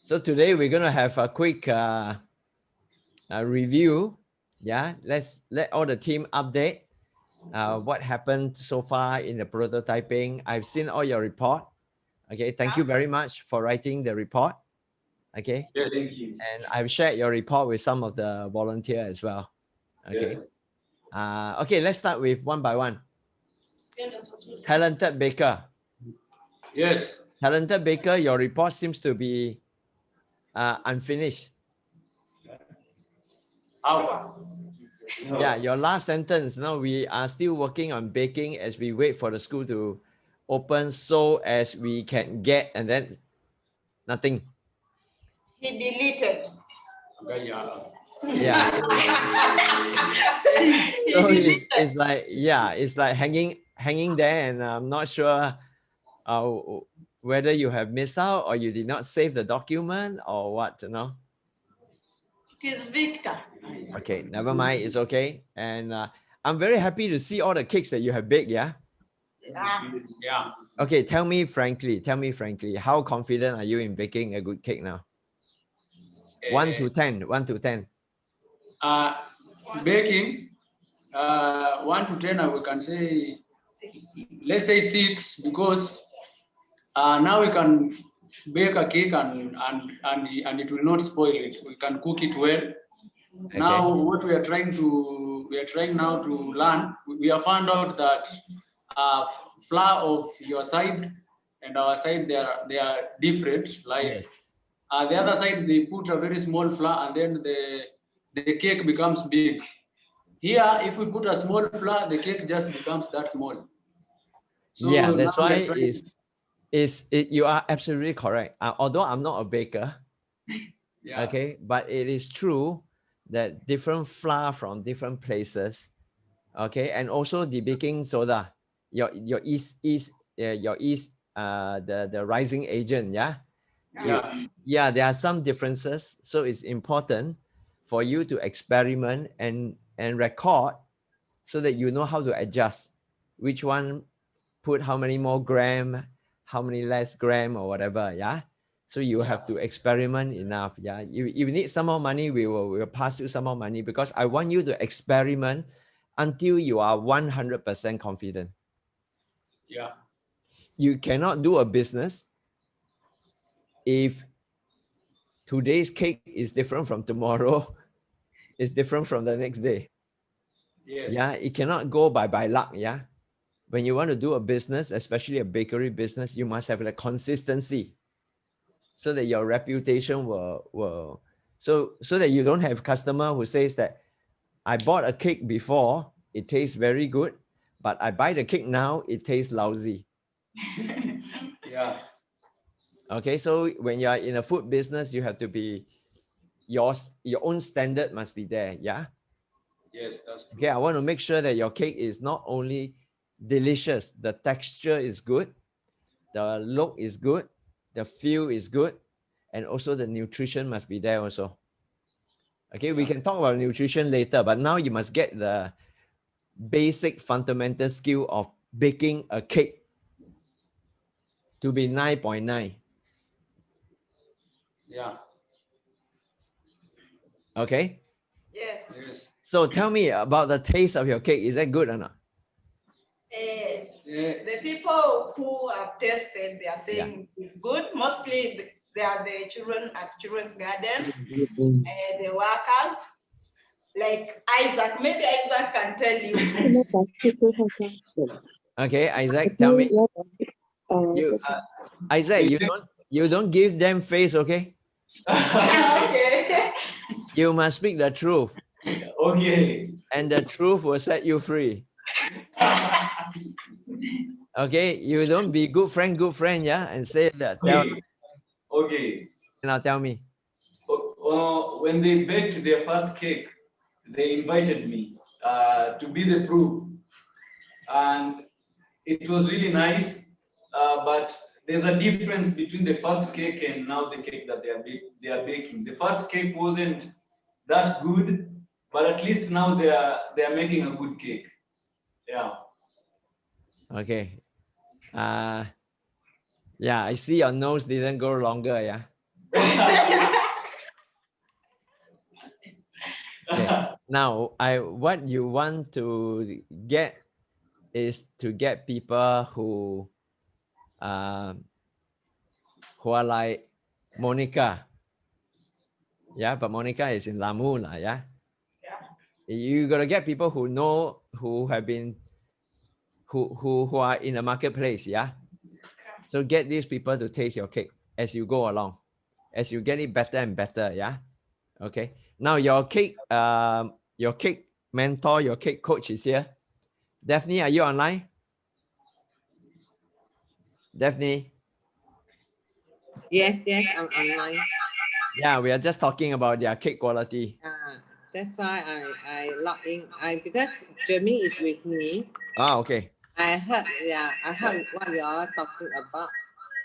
So today we're going to have a quick review. Yeah, let's let all the team update what happened so far in the prototyping. I've seen all your report. Okay, thank you very much for writing the report. Okay. Yeah, thank you. And I've shared your report with some of the volunteers as well. Okay. Yes. Okay, let's start with one by one. Talented Baker. Yes. Talented Baker, your report seems to be unfinished. How? Yeah, your last sentence. Now we are still working on baking as we wait for the school to open so as we can get, and then nothing. He deleted. Yeah. So it's like, yeah, it's like hanging there, and I'm not sure whether you have missed out or you did not save the document or what, you know. It is Victor. Okay, never mind, it's okay. And I'm very happy to see all the cakes that you have baked, yeah? Yeah. Okay, tell me frankly, how confident are you in baking a good cake now? 1 to 10, 1 to 10. Baking, 1 to 10, we can say, let's say 6, because now we can bake a cake and it will not spoil it. We can cook it well. Okay. Now what we are trying now to learn, we have found out that flour of your side and our side they are different. Like yes. The other side they put a very small flour and then the cake becomes big. Here, if we put a small flour, the cake just becomes that small. So yeah, that's why you are absolutely correct. Although I'm not a baker, yeah. Okay, but it is true that different flour from different places, okay, and also the baking soda, your yeast the rising agent, yeah, there are some differences, so it's important for you to experiment and record so that you know how to adjust which one put how many more gram, how many less gram or whatever, yeah. So you have to experiment enough, yeah. If you need some more money, we will pass you some more money, because I want you to experiment until you are 100% confident. Yeah. You cannot do a business if today's cake is different from tomorrow, it's different from the next day. Yes. Yeah, it cannot go by luck, yeah. When you want to do a business, especially a bakery business, you must have the consistency so that your reputation will so that you don't have customer who says that I bought a cake before, it tastes very good, but I buy the cake now, it tastes lousy. Yeah. Okay, so when you are in a food business, you have to be your own standard must be there, yeah. Yes, that's true. Okay, I want to make sure that your cake is not only delicious, the texture is good, the look is good, the feel is good, and also the nutrition must be there also. Okay, we can talk about nutrition later, but now you must get the basic fundamental skill of baking a cake to be 9.9. Yeah. Okay? Yes. So tell me about the taste of your cake. Is that good or not? The people who have tasted, they are saying it's good. Mostly they are the children at Children's Garden, the workers. Like Isaac, maybe Isaac can tell you. Okay, Isaac, tell me. Isaac, you don't give them face, okay? Okay. You must speak the truth. Okay. And the truth will set you free. Okay, you don't be good friend, yeah, and say that. Okay. Now tell me. When they baked their first cake, they invited me to be the proof, and it was really nice. But there's a difference between the first cake and now the cake that they are baking. The first cake wasn't that good, but at least now they are making a good cake. Yeah. Okay. Yeah, I see your nose didn't go longer, yeah. Okay. Now, what you want to get is to get people who are like Monica. Yeah, but Monica is in Lamu, yeah. You gotta get people who know, who have been, who are in the marketplace, yeah. So get these people to taste your cake as you go along, as you get it better and better, yeah. Okay. Now your cake mentor, your cake coach is here. Daphne, are you online? Daphne? Yes, I'm online. Yeah, we are just talking about their cake quality. That's why I log in. Because Jeremy is with me. Okay. I heard what you are talking about.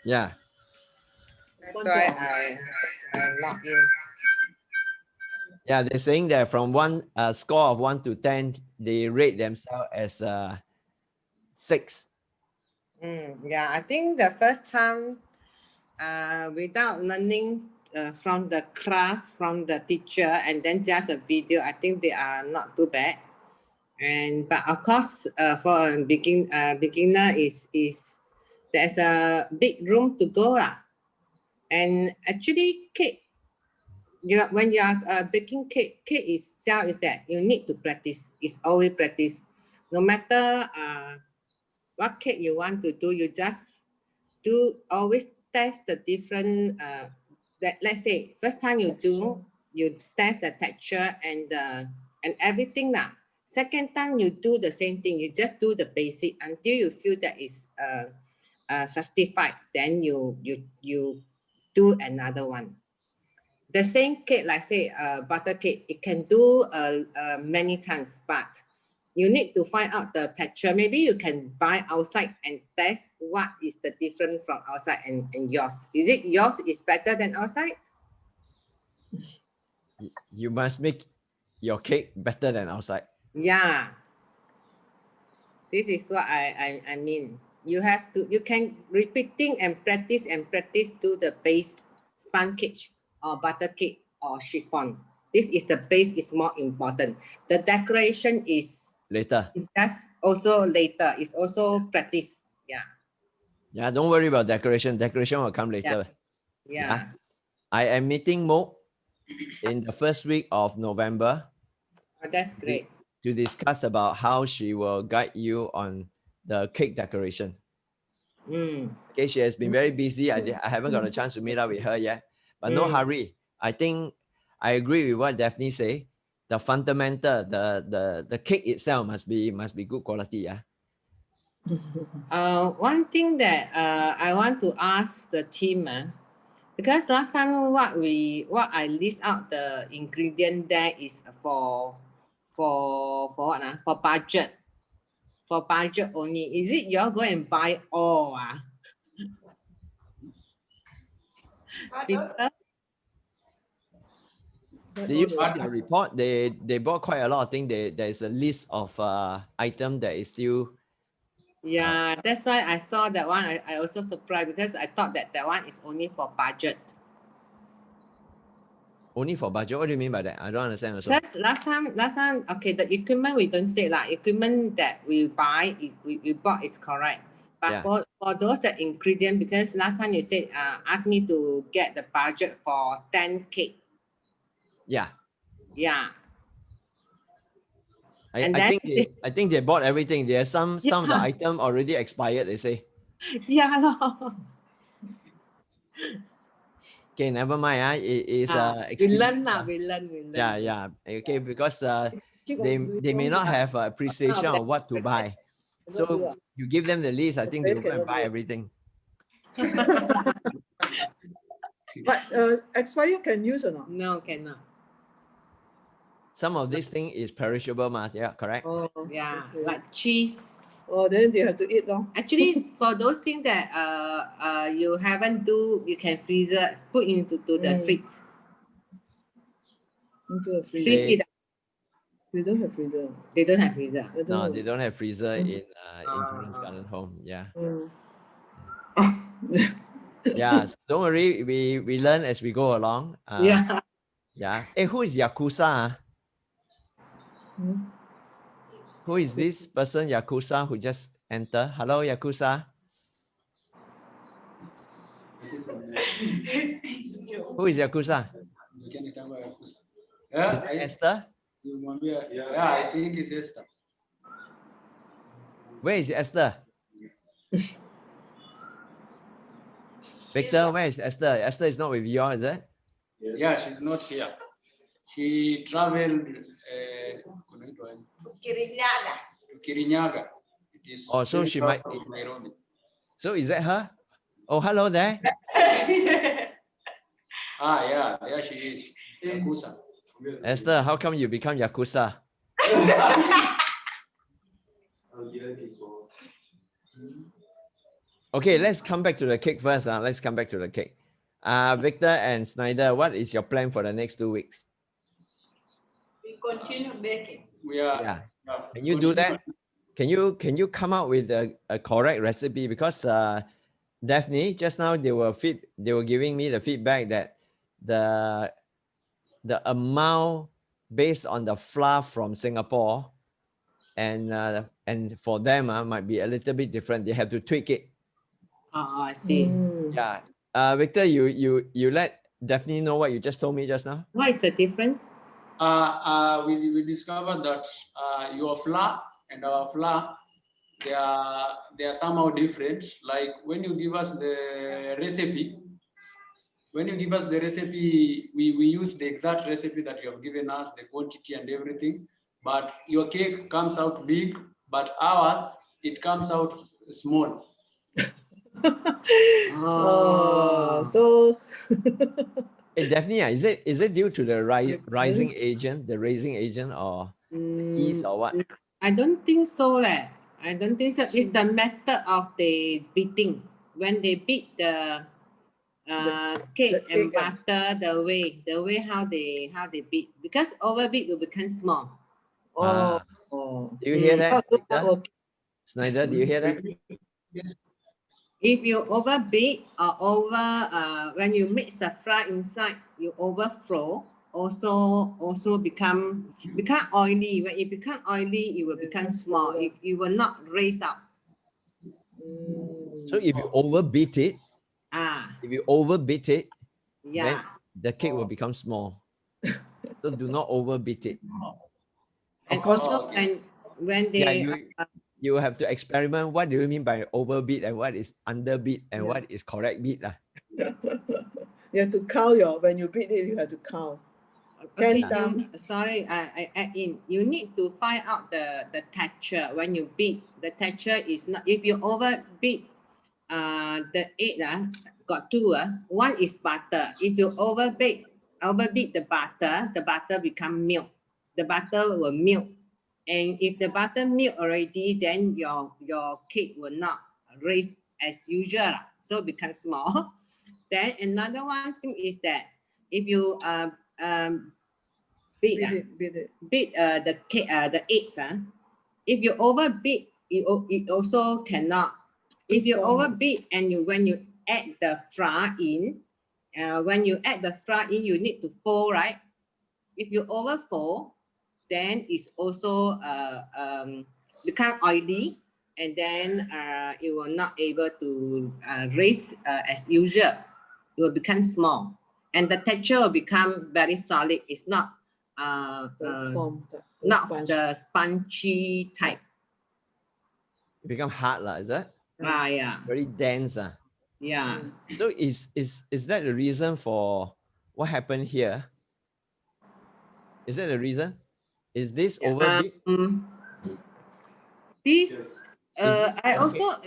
Yeah. That's why I log in. Yeah, they're saying that from one score of 1 to 10, they rate themselves as 6. Yeah, I think the first time without learning from the class, from the teacher, and then just a video, I think they are not too bad. But of course, for a beginner is there's a big room to go lah. And actually, cake, when you are baking cake itself is that you need to practice. It's always practice. No matter what cake you want to do, you just always test the different. Let's say first time you do, you test the texture and everything lah. Second time you do the same thing. You just do the basic until you feel that is satisfied. Then you do another one. The same cake, like say butter cake, it can do many times, but you need to find out the texture. Maybe you can buy outside and test what is the difference from outside and yours. Is it yours is better than outside? You must make your cake better than outside. Yeah. This is what I mean. You can repeating and practice to the base sponge cake or butter cake or chiffon. This is the base is more important. The decoration is Later. It's just also later. It's also practice. Yeah. Yeah, don't worry about decoration. Decoration will come later. Yeah. I am meeting Mo in the first week of November. Oh, that's great. To discuss about how she will guide you on the cake decoration. Okay, she has been very busy. I haven't got a chance to meet up with her yet, but no hurry. I think I agree with what Daphne say. The fundamental, the cake itself must be good quality. Yeah. One thing that I want to ask the team, because last time what I list out the ingredient there is for what for budget. For budget only. Is it you're going to buy all? Did you see the report? They bought quite a lot of things. There is a list of items that is still. Yeah, that's why I saw that one. I also surprised because I thought that one is only for budget. Only for budget? What do you mean by that? I don't understand also. Because last time, okay, the equipment we don't say like equipment that we buy, we bought is correct. But for those that ingredient, because last time you said ask me to get the budget for 10 cake. Yeah. Yeah. I think they bought everything. There are some of the item already expired, they say. Yeah. No. Okay, never mind. It is we learn. Yeah. Okay, because they may not have appreciation of what to buy. So you give them the list, I think they will go and buy everything. But expire can use or not? No, cannot. Some of this thing is perishable, yeah, correct? Oh, yeah, okay. like cheese. Oh, then they have to eat long. Actually, for those things that you haven't do, you can freezer, put into the fridge. Into a freezer. We don't have freezer. They don't have freezer. No, they don't have freezer in Children's Garden Home. Yeah. Yeah, so don't worry. We learn as we go along. Yeah. Yeah. Hey, who is Yakuza? Ah? Hmm. Who is this person, Yakuza, who just entered? Hello, Yakuza. Who is Yakuza? Is that Esther? Yeah, I think it's Esther. Where is Esther? Victor, where is Esther? Esther is not with you, is it? Yeah, she's not here. She traveled Kirinyaga. to Kirinyaga. It is Oh, so very she south might- of Nairobi. So is that her? Oh, hello there. Ah, yeah, there she is. Yakuza. Esther, how come you become Yakuza? Okay, let's come back to the cake first. Let's come back to the cake. Victor and Snyder, what is your plan for the next 2 weeks? We continue baking. We are. Yeah. yeah, Can you do continue. that? Can you come up with a correct recipe? Because Daphne, just now they were giving me the feedback that the amount based on the flour from Singapore and for them might be a little bit different. They have to tweak it. Oh, I see. Mm. Yeah. Victor, you let Daphne know what you just told me just now. What is the difference? We discovered that your flour and our flour, they are somehow different. Like when you give us the recipe, we use the exact recipe that you have given us, the quantity and everything. But your cake comes out big, but ours, it comes out small. So Hey, Daphne, is it due to the rising agent, or yeast or what? I don't think so. I don't think so. It's the method of the beating. When they beat the cake and cake, butter, the way how they beat, because overbeat will become small. oh, Do you hear that, Victor? okay. Snyder, do you hear that? If you overbeat or when you mix the flour inside, you overflow. Also become oily. When it become oily, it will become small. It will not raise up. So if you overbeat it, then Yeah. the cake will become small. So do not overbeat it. And Of course, also when they you have to experiment. What do you mean by overbeat and what is underbeat and Yeah. what is correct beat? You have to count when you beat it, you have to count. okay, down. sorry, I add in. You need to find out the texture when you beat. The texture is not, if you overbeat the egg got two. One is butter. If you overbeat the butter become milk. The butter will milk. And if the butter milk already, then your cake will not raise as usual. So become small. Then another one thing is that if you beat the cake, the eggs, if you overbeat, it also cannot. If you overbeat and when you add the flour in, you need to fold, right? If you overfold, then it's also become oily, and then it will not able to raise as usual. It will become small, and the texture will become very solid. It's not the spongy type. It become hard, is that? Yeah. Very dense. Yeah. So is that the reason for what happened here? Is that the reason? Is this overbeat? This I also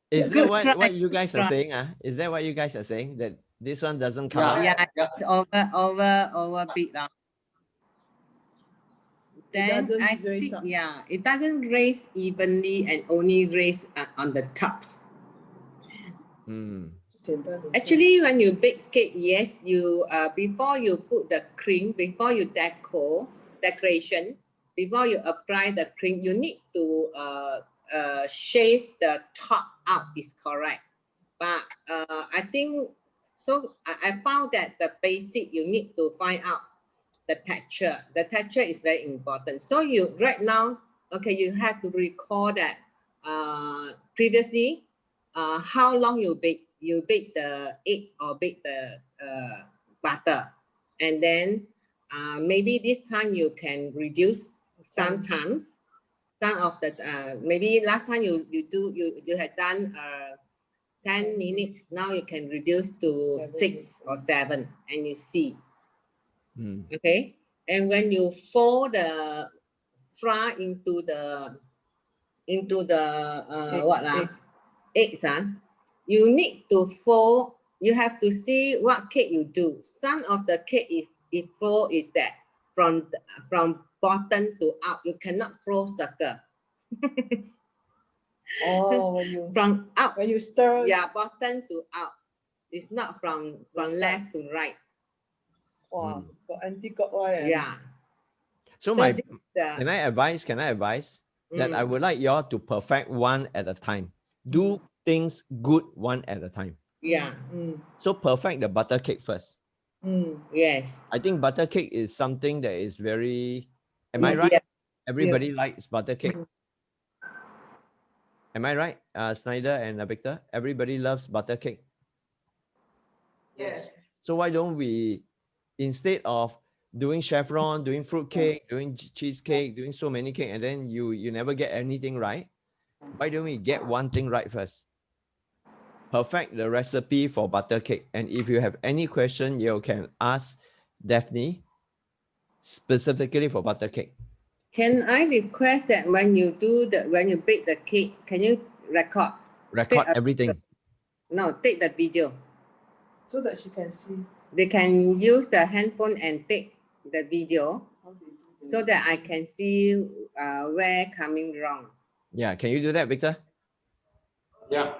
Is that what you guys are saying? Is that what you guys are saying? That this one doesn't come out? Yeah, it's overbeat. Then I think, it doesn't raise evenly and only raise on the top. Actually, when you bake cake, yes, you before you put the cream, before you decoration, before you apply the cream, you need to shave the top out is correct. But I think so. I found that the basic you need to find out the texture. The texture is very important. So you right now, okay, you have to recall that previously, how long you bake the eggs or bake the butter, and then maybe this time you can reduce sometimes. Some of the maybe last time you had done 10 minutes, now you can reduce to 6 or 7 and you see. Okay, and when you fold the flour into the eggs, you need to fold. You have to see what cake you do. Some of the cake, if fold is that from bottom to up, you cannot fold circle. Oh, when you From up, when you stir. yeah, bottom to up. It's not from side. left to right. Wow, got anti-clockwise. Yeah. So So my, this is the- can I advise that I would like y'all to perfect one at a time. Do things good one at a time. Yeah. So perfect the butter cake first. Yes. I think butter cake is something that is very, am I right? Easier. Everybody likes butter cake. Am I right, Snyder and Victor? Everybody loves butter cake. Yes. So why don't we, instead of doing chevron, doing fruit cake, doing cheesecake, doing so many cake, and then you never get anything right, why don't we get one thing right first? Perfect the recipe for butter cake. And if you have any question, you can ask Daphne specifically for butter cake. Can I request that when you bake the cake, can you record? Record everything. No, take the video. So that she can see They can use the handphone and take the video how they do the so that I can see where coming wrong. Yeah, can you do that, Victor? Yeah.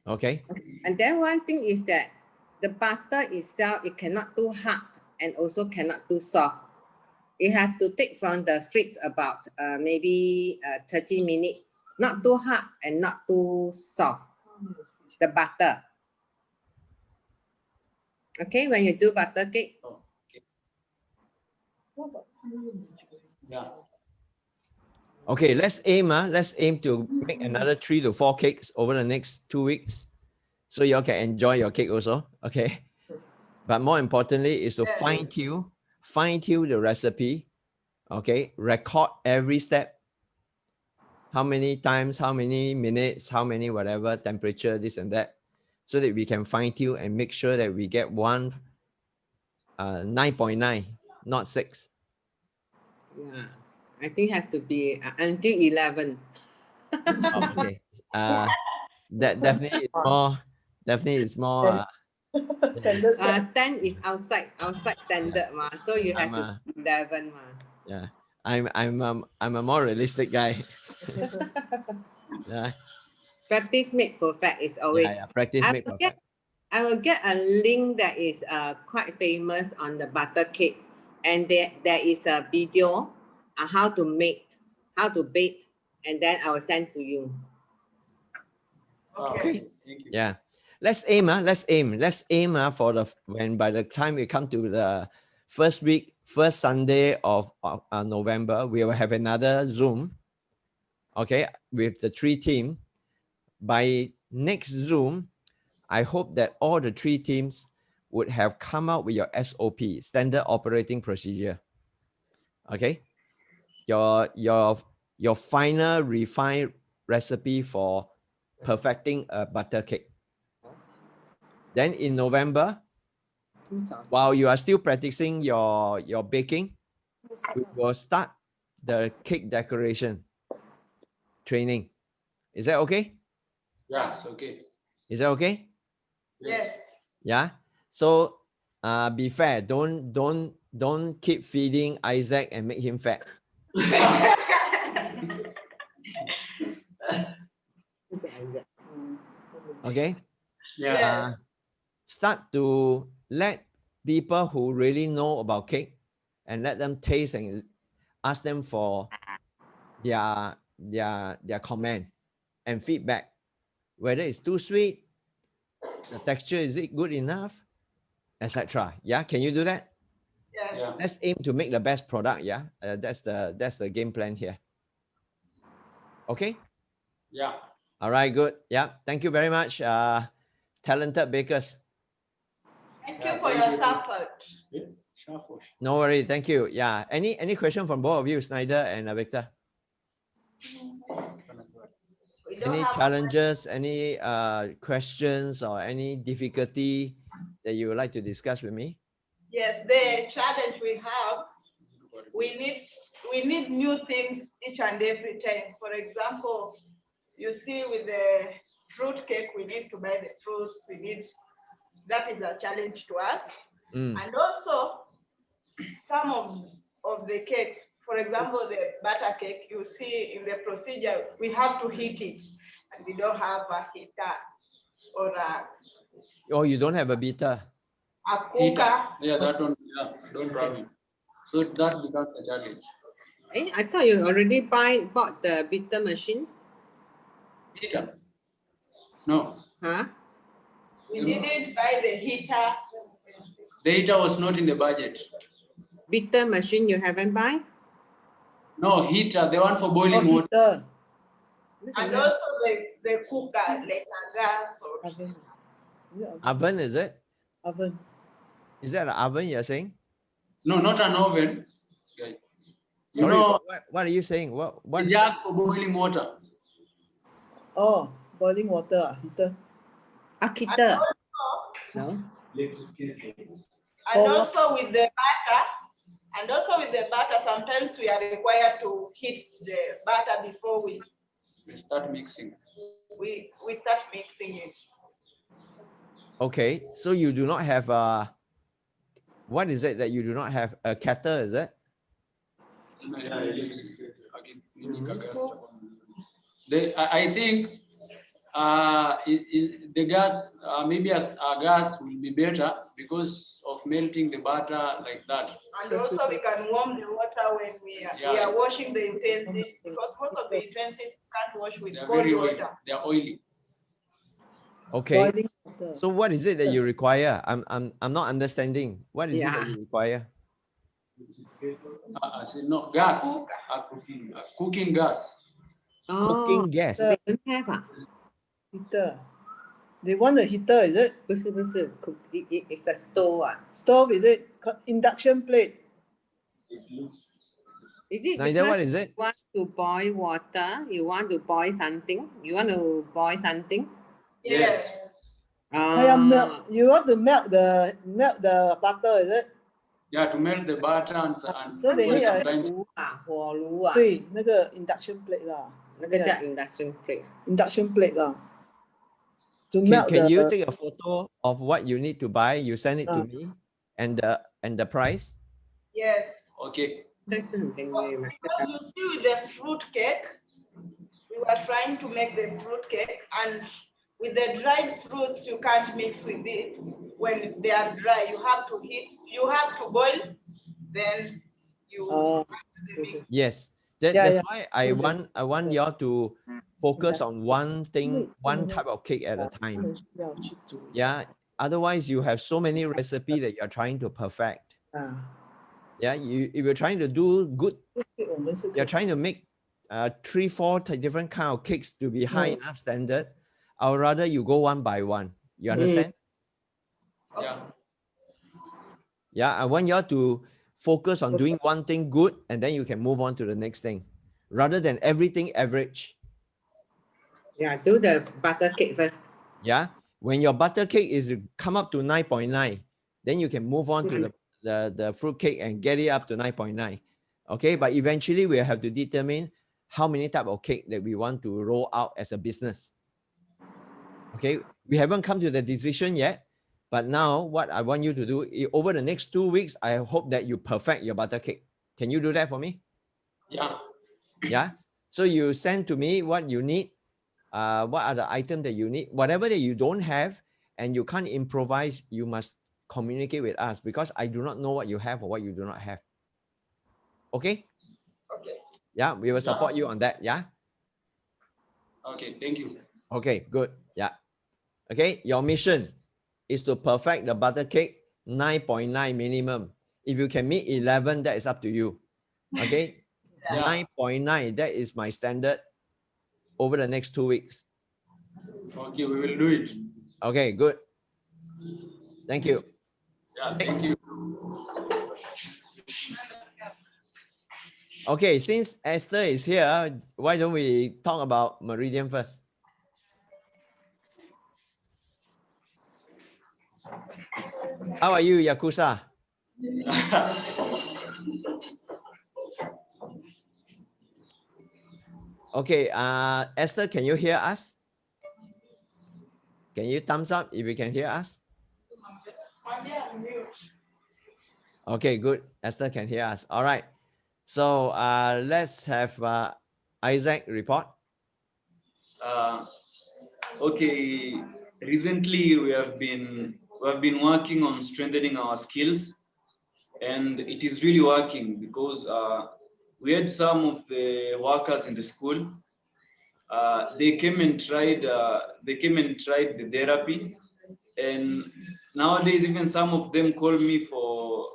Okay. And then one thing is that the butter itself, it cannot too hard and also cannot too soft. You have to take from the fridge about maybe 30 minutes, not too hard and not too soft, the butter. Okay, when you do butter cake. What about Yeah. Okay, let's aim to make another 3 to 4 cakes over the next 2 weeks. So y'all can enjoy your cake also. Okay. But more importantly is to fine tune the recipe. Okay. Record every step. How many times, how many minutes, how many whatever, temperature, this and that. So that we can fine tune and make sure that we get one 9.9, not 6. Yeah, I think have to be until 11. Oh, okay. That definitely is more. standard set? 10 is outside standard ma, so you have I'm to 11 ma. Yeah, I'm a more realistic guy. Yeah, Practice make perfect is always. practice make perfect. I will get a link that is quite famous on the butter cake, and there is a video on how to bake, and then I will send to you. Okay. Thank you. Yeah, let's aim for when by the time we come to the first Sunday of November, we will have another Zoom. Okay, with the 3 team. By next Zoom, I hope that all the 3 teams would have come out with your SOP, standard operating procedure. Okay, your final refined recipe for perfecting a butter cake. Then in November, while you are still practicing your baking, we will start the cake decoration training. Is that okay? Yeah, it's okay. Is that okay? Yes. Yeah. So be fair. Don't keep feeding Isaac and make him fat. Okay. Yeah. Start to let people who really know about cake and let them taste and ask them for their comment. and feedback. Whether it's too sweet, the texture, is it good enough, etc. Yeah, can you do that? Yes. Yeah. Let's aim to make the best product. Yeah, that's the game plan here. Okay. Yeah. All right. Good. Yeah. Thank you very much, talented bakers. Thank Yeah, you for thank your you. support. No worry. Thank you. Yeah. Any question from both of you, Snyder and Victor? We don't Any have challenges? Any questions or any difficulty that you would like to discuss with me? Yes, the challenge we have, we need new things each and every time. For example, you see with the fruit cake, we need to buy the fruits. That is a challenge to us. Mm. And also some of the cakes, for example, the butter cake, you see in the procedure, we have to heat it and we don't have a heater or Oh, you don't have a beater. a cooker. Yeah, that one. Yeah, don't have it. So that becomes a challenge. I thought you already bought the bitter machine. Heater? No, Huh? We didn't buy the heater. the heater was not in the budget. Bitter machine you haven't buy? No, heater, the one for Oh, boiling water. heater. And also the cooker, like a gas or Oven. Is it oven? Oven, is it? Oven. Is that an oven you're saying? No, not an oven. Okay. You Sorry, know, what are you saying? What a jug for boiling water. Oh, boiling water, heater. A heater. also, No. and Oh, also with the butter, sometimes we are required to heat the butter before we start mixing. start mixing it. Okay, so you do not have a, what is it that you do not have? A kettle, is it? I think the gas, maybe as a gas will be better because of melting the butter like that. And also we can warm the water when we are washing the utensils, because most of the utensils can't wash with They are cold very oily. water. They are oily. Okay. Boiling water. So what is it that you require? I'm not understanding. What is it that you require? No, gas. Cooking gas. Cooking gas. They don't have ah? Heater. They want a heater, is it? 不是 it's a stove ah. Stove, is it? Induction plate. Is it Snyder, what because is it? you want to boil water? You want to boil something? You want to boil something? Yes. Melt. You want to melt the butter, is it? Yeah, to melt the butter and So they need a- sometimes 炉啊，火炉啊，对，那个 induction plate 啦。那个叫 induction plate。 induction plate 啦。To Can, melt can you the take a photo of what you need to buy? You send it to me and the price. Yes. okay. 但是很便宜嘛。 Because you see with the fruit cake, we were trying to make the fruit cake, and with the dried fruits, you can't mix with it. When they are dry, you have to heat, you have to boil, then you mix. Yes. Yeah, That's yeah. why I want y'all to focus on one thing, one type of cake at a time. 需要去煮。 Yeah. Otherwise, you have so many recipes that you're trying to perfect. 啊， Yeah. If you're trying to do good, 我们是 you're trying to make 3-4 different kind of cakes to be high enough standard. I would rather you go one by one. You understand? Yeah. Yeah. I want y'all to focus on doing one thing good, and then you can move on to the next thing, rather than everything average. Yeah, do the butter cake first. Yeah. When your butter cake is come up to 9.9, then you can move on to the fruit cake and get it up to 9.9. Okay. But eventually we have to determine how many type of cake that we want to roll out as a business. Okay. We haven't come to the decision yet, but now what I want you to do over the next 2 weeks, I hope that you perfect your butter cake. Can you do that for me? Yeah. Yeah. So you send to me what you need. What are the items that you need? Whatever that you don't have and you can't improvise, you must communicate with us, because I do not know what you have or what you do not have. Okay? Okay. Yeah, we will support you on that. Yeah. Okay, thank you. Okay, good. Yeah. Okay, your mission is to perfect the butter cake 9.9 minimum. If you can meet 11, that is up to you. Okay, Yeah. 9.9, that is my standard over the next 2 weeks. Okay, we will do it. Okay, good. Thank you. Yeah, thank you. Okay, since Esther is here, why don't we talk about Meridian first? How are you, Yakuza? Okay, Esther, can you hear us? Can you thumbs up if you can hear us? Okay, good. Esther can hear us. All right. So let's have Isaac report. Okay, recently we have been working on strengthening our skills, and it is really working because we had some of the workers in the school. They came and tried the therapy, and nowadays even some of them call me for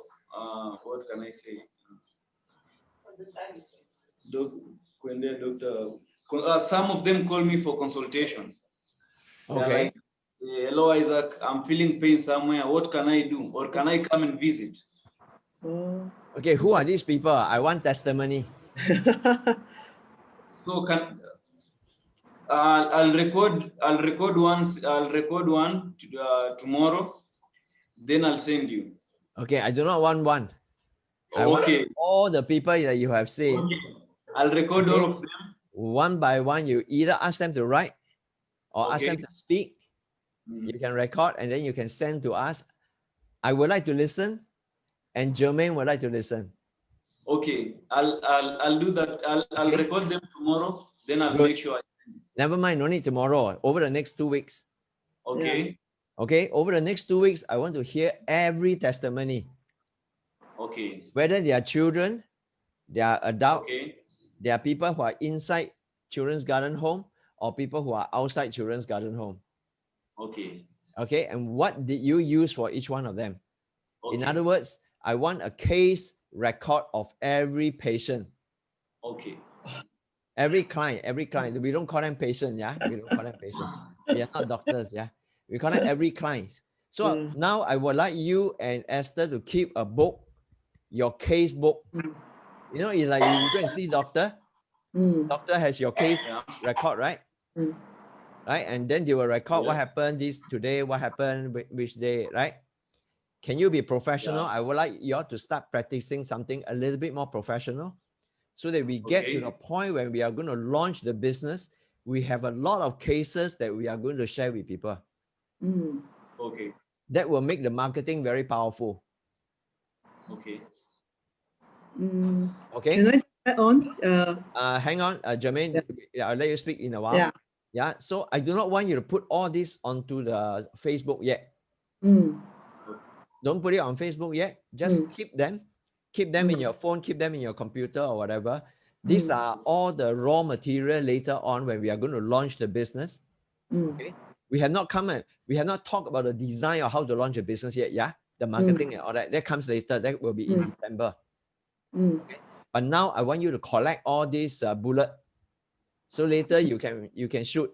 what can I say? Some of them call me for consultation. They're Okay. like, hello Isaac, I'm feeling pain somewhere. What can I do? Or can I come and visit? Okay, who are these people? I want testimony. So I'll record one tomorrow. Then I'll send you. Okay, I do not want one. I want Okay. all the people that you have seen. Okay. I'll record all of them. One by one, you either ask them to write or ask them Okay. to speak. You can record and then you can send to us. I would like to listen, and Jermaine would like to listen. Okay. I'll do that. I'll Okay. record them tomorrow. Then I'll Good. make sure. Never mind, no need tomorrow. Over the next 2 weeks. Okay. Okay, over the next 2 weeks, I want to hear every testimony. Okay. Whether they are children, they are adults, Okay. there are people who are inside Children's Garden Home or people who are outside Children's Garden Home. Okay. Okay, and what did you use for each one of them? In Okay. other words, I want a case record of every patient, Okay. every client. We don't call them patient, yeah? We don't call them patient. We are not doctors, yeah? We call them every client. So now I would like you and Esther to keep a book, your case book. You know, it's like you go and see doctor. Doctor has your case record, right? Right, and then they will record what happened this today, what happened which day, right? Can you be professional? I would like you all to start practicing something a little bit more professional, so that we get to the point when we are going to launch the business. We have a lot of cases that we are going to share with people. Okay. That will make the marketing very powerful. Okay. Okay. Can I add on? Hang on, Jermaine. I'll let you speak in a while. Yeah. So I do not want you to put all this onto the Facebook yet. Don't put it on Facebook yet. Just keep them in your phone, keep them in your computer or whatever. These are all the raw material later on when we are going to launch the business. Okay. We have not talked about the design or how to launch a business yet. Yeah. The marketing and all that. That comes later. That will be in December. Okay. But now I want you to collect all these bullet. So later you can shoot.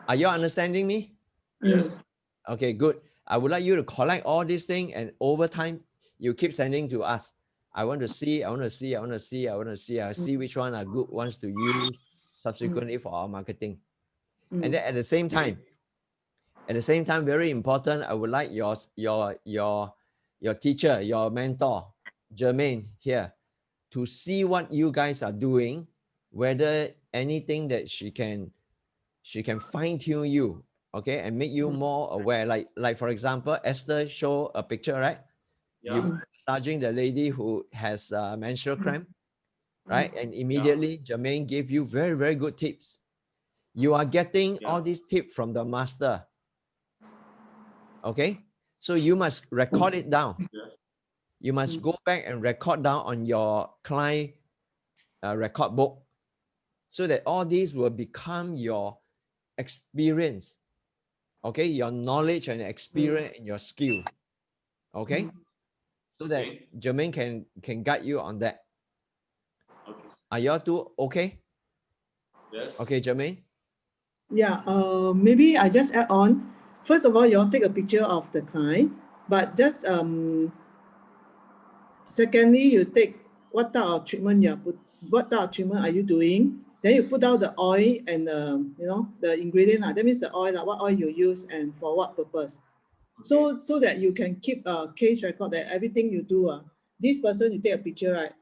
Are you understanding me? Yes. Okay, good. I would like you to collect all these things, and over time you keep sending to us. I want to see which one are good ones to use subsequently for our marketing. And then at the same time, very important, I would like your teacher, your mentor, Jermaine here, to see what you guys are doing, whether anything that she can fine-tune you, okay, and make you more aware. Like for example, Esther show a picture, right? Yeah. You massaging the lady who has menstrual cramp, right? And immediately Jermaine gave you very, very good tips. You are getting all these tips from the master. Okay, so you must record it down. You must go back and record down on your client record book, so that all these will become your experience, okay, your knowledge and experience and your skill, okay, so that Okay. Jermaine can guide you on that. Okay. Are you all two okay? Yes. Okay, Jermaine. Yeah, maybe I just add on. First of all, you all take a picture of the client, but just secondly, you take what type of treatment what type of treatment are you doing? Then you put out the oil and the ingredient. That means the oil, what oil you use and for what purpose. Okay. So that you can keep a case record that everything you do, this person you take a picture, right?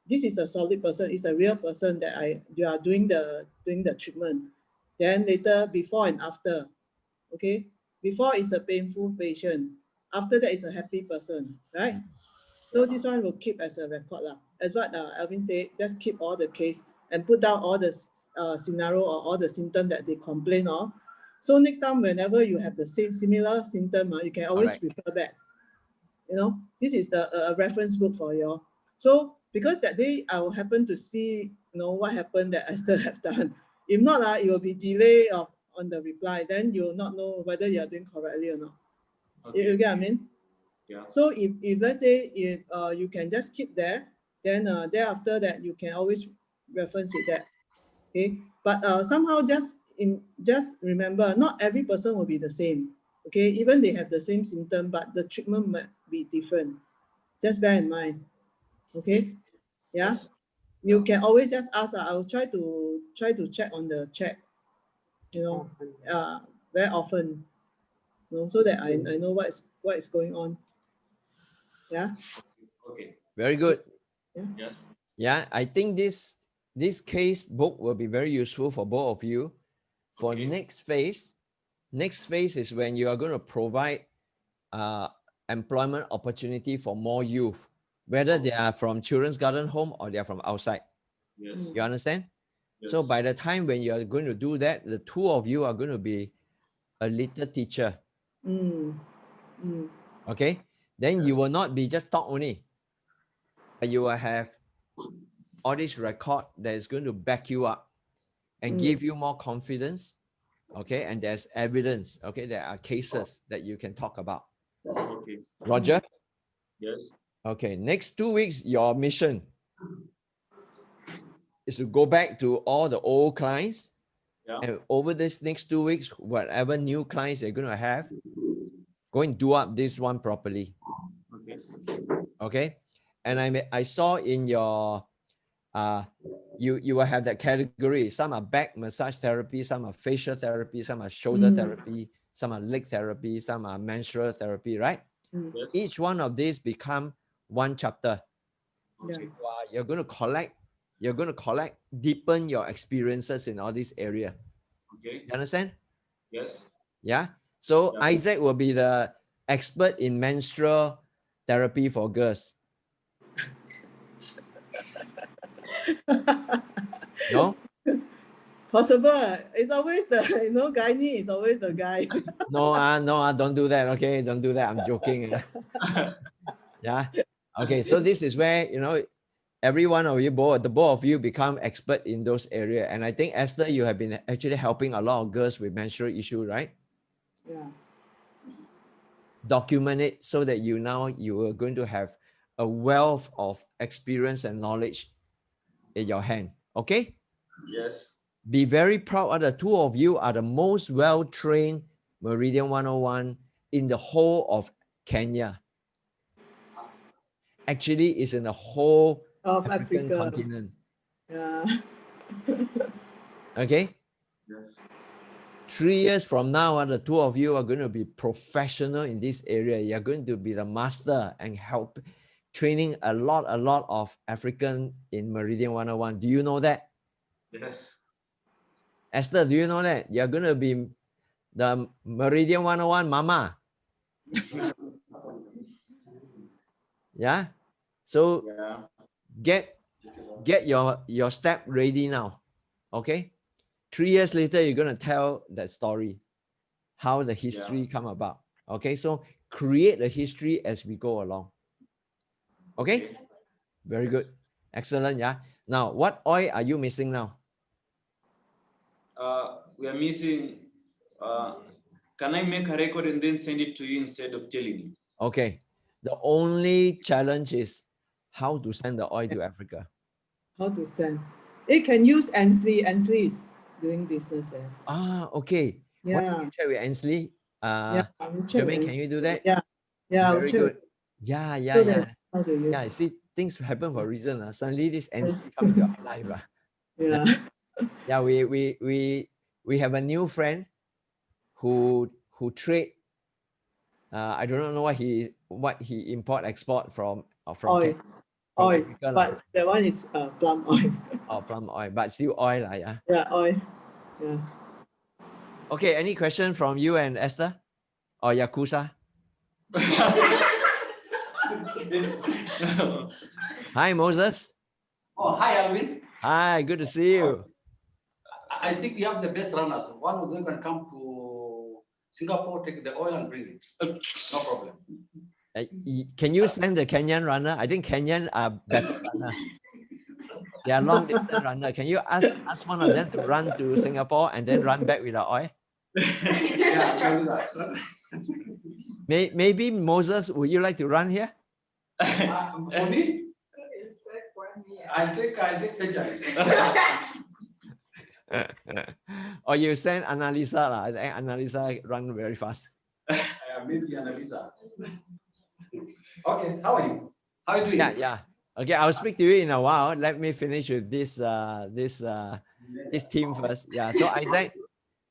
This is a solid person, it's a real person that you are doing the treatment. Then later, before and after, okay? Before is a painful patient, after that is a happy person, right? So this one will keep as a record lah. As what Alvin said, just keep all the case and put down all the scenario or all the symptom that they complain of. So next time, whenever you have the same similar symptom, you can always Alright. refer back. This is a reference book for you. So because that day I will happen to see, what happened that Esther have done. If not, it will be delay on the reply. Then you will not know whether you are doing correctly or not. Okay. You get what I mean? Yeah. So if let's say if you can just keep there, then thereafter that you can always reference with that. Okay, but somehow just remember, not every person will be the same. Okay, even they have the same symptom, but the treatment might be different. Just bear in mind. Okay, yeah. Yes. You can always just ask. I will try to check on the chat. Very often. So that I know what is going on. Yeah. Okay. Very good. Yes. Yeah, I think this case book will be very useful for both of you. For Okay. next phase is when you are going to provide employment opportunity for more youth, whether they are from Children's Garden Home or they are from outside. Yes. You understand? Yes. So by the time when you are going to do that, the two of you are going to be a little teacher. Okay? Then you will not be just talk only, but you will have all this record that is going to back you up and give you more confidence. Okay, and there's evidence. Okay, there are cases that you can talk about. Okay. Roger? Yes. Okay, next 2 weeks, your mission is to go back to all the old clients. Yeah. And over this next 2 weeks, whatever new clients you're going to have, go and do up this one properly. Okay. Okay, and I saw in your you will have that category. Some are back massage therapy, some are facial therapy, some are shoulder therapy, some are leg therapy, some are menstrual therapy, right? Yes. Each one of these become one chapter. Yeah. So you're going to collect, deepen your experiences in all these areas. Okay. You understand? Yes. Yeah. So Yeah. Isaac will be the expert in menstrual therapy for girls. No? Possible. It's always the gynae is always the guy. No, don't do that. Okay, don't do that. I'm joking. Yeah. Okay, so this is where every one of you, the both of you become expert in those areas. And I think Esther, you have been actually helping a lot of girls with menstrual issue, right? Yeah. Document it so that you are going to have a wealth of experience and knowledge in your hand. Okay? Yes. Be very proud. The two of you are the most well-trained Meridian 101 in the whole of Kenya. Actually, it's in the whole Of African Africa. continent. Yeah. Okay? Yes. 3 years from now, the two of you are going to be professional in this area. You're going to be the master and help training a lot of African in Meridian 101. Do you know that? Yes. Esther, do you know that? You're going to be the Meridian 101 mama. Yeah? So Yeah. get your step ready now. Okay? 3 years later, you're going to tell that story, how the history come about. Okay? So create a history as we go along. Okay? Very good. Excellent. Yeah. Now, what oil are you missing now? we are missing. Can I make a record and then send it to you instead of telling you? Okay. The only challenge is how to send the oil to Africa. How to send? It can use Ansley. Ansley is doing business there. Ah, okay. Why don't Yeah. you check with Ansley? Yeah. I will check Jermaine, with can you do that? Yeah. Yeah. I will Very check good. with- Yeah, yeah, so yeah. that's how to use Yeah, it. see, things happen for a reason. Suddenly this Ansley come into our life. Yeah. Yeah, we have a new friend who trade. I don't know what he import export from Oil. from Oil. Africa lah. But that one is palm oil. Or palm oil, but still oil lah, yeah. Yeah. Oil. Yeah. Okay, any question from you and Esther or Yakuza? Hi, Moses. Oh, hi, Alvin. Hi, good to see you. I think we have the best runners. One of them can come to Singapore, take the oil and bring it. No problem. Can you send the Kenyan runner? I think Kenyan are better runner. They are long distance runner. Can you ask one of them to run to Singapore and then run back with the oil? Yeah, I can do that. Maybe Moses, would you like to run here? For me, Take 1 year. I'll take surgery. Or you send Annalisa lah. I think Annalisa run very fast. Maybe Annalisa. Okay, how are you? How are you doing? Yeah, yeah. Okay, I'll speak to you in a while. Let me finish with this team first. Yeah. So Isaac,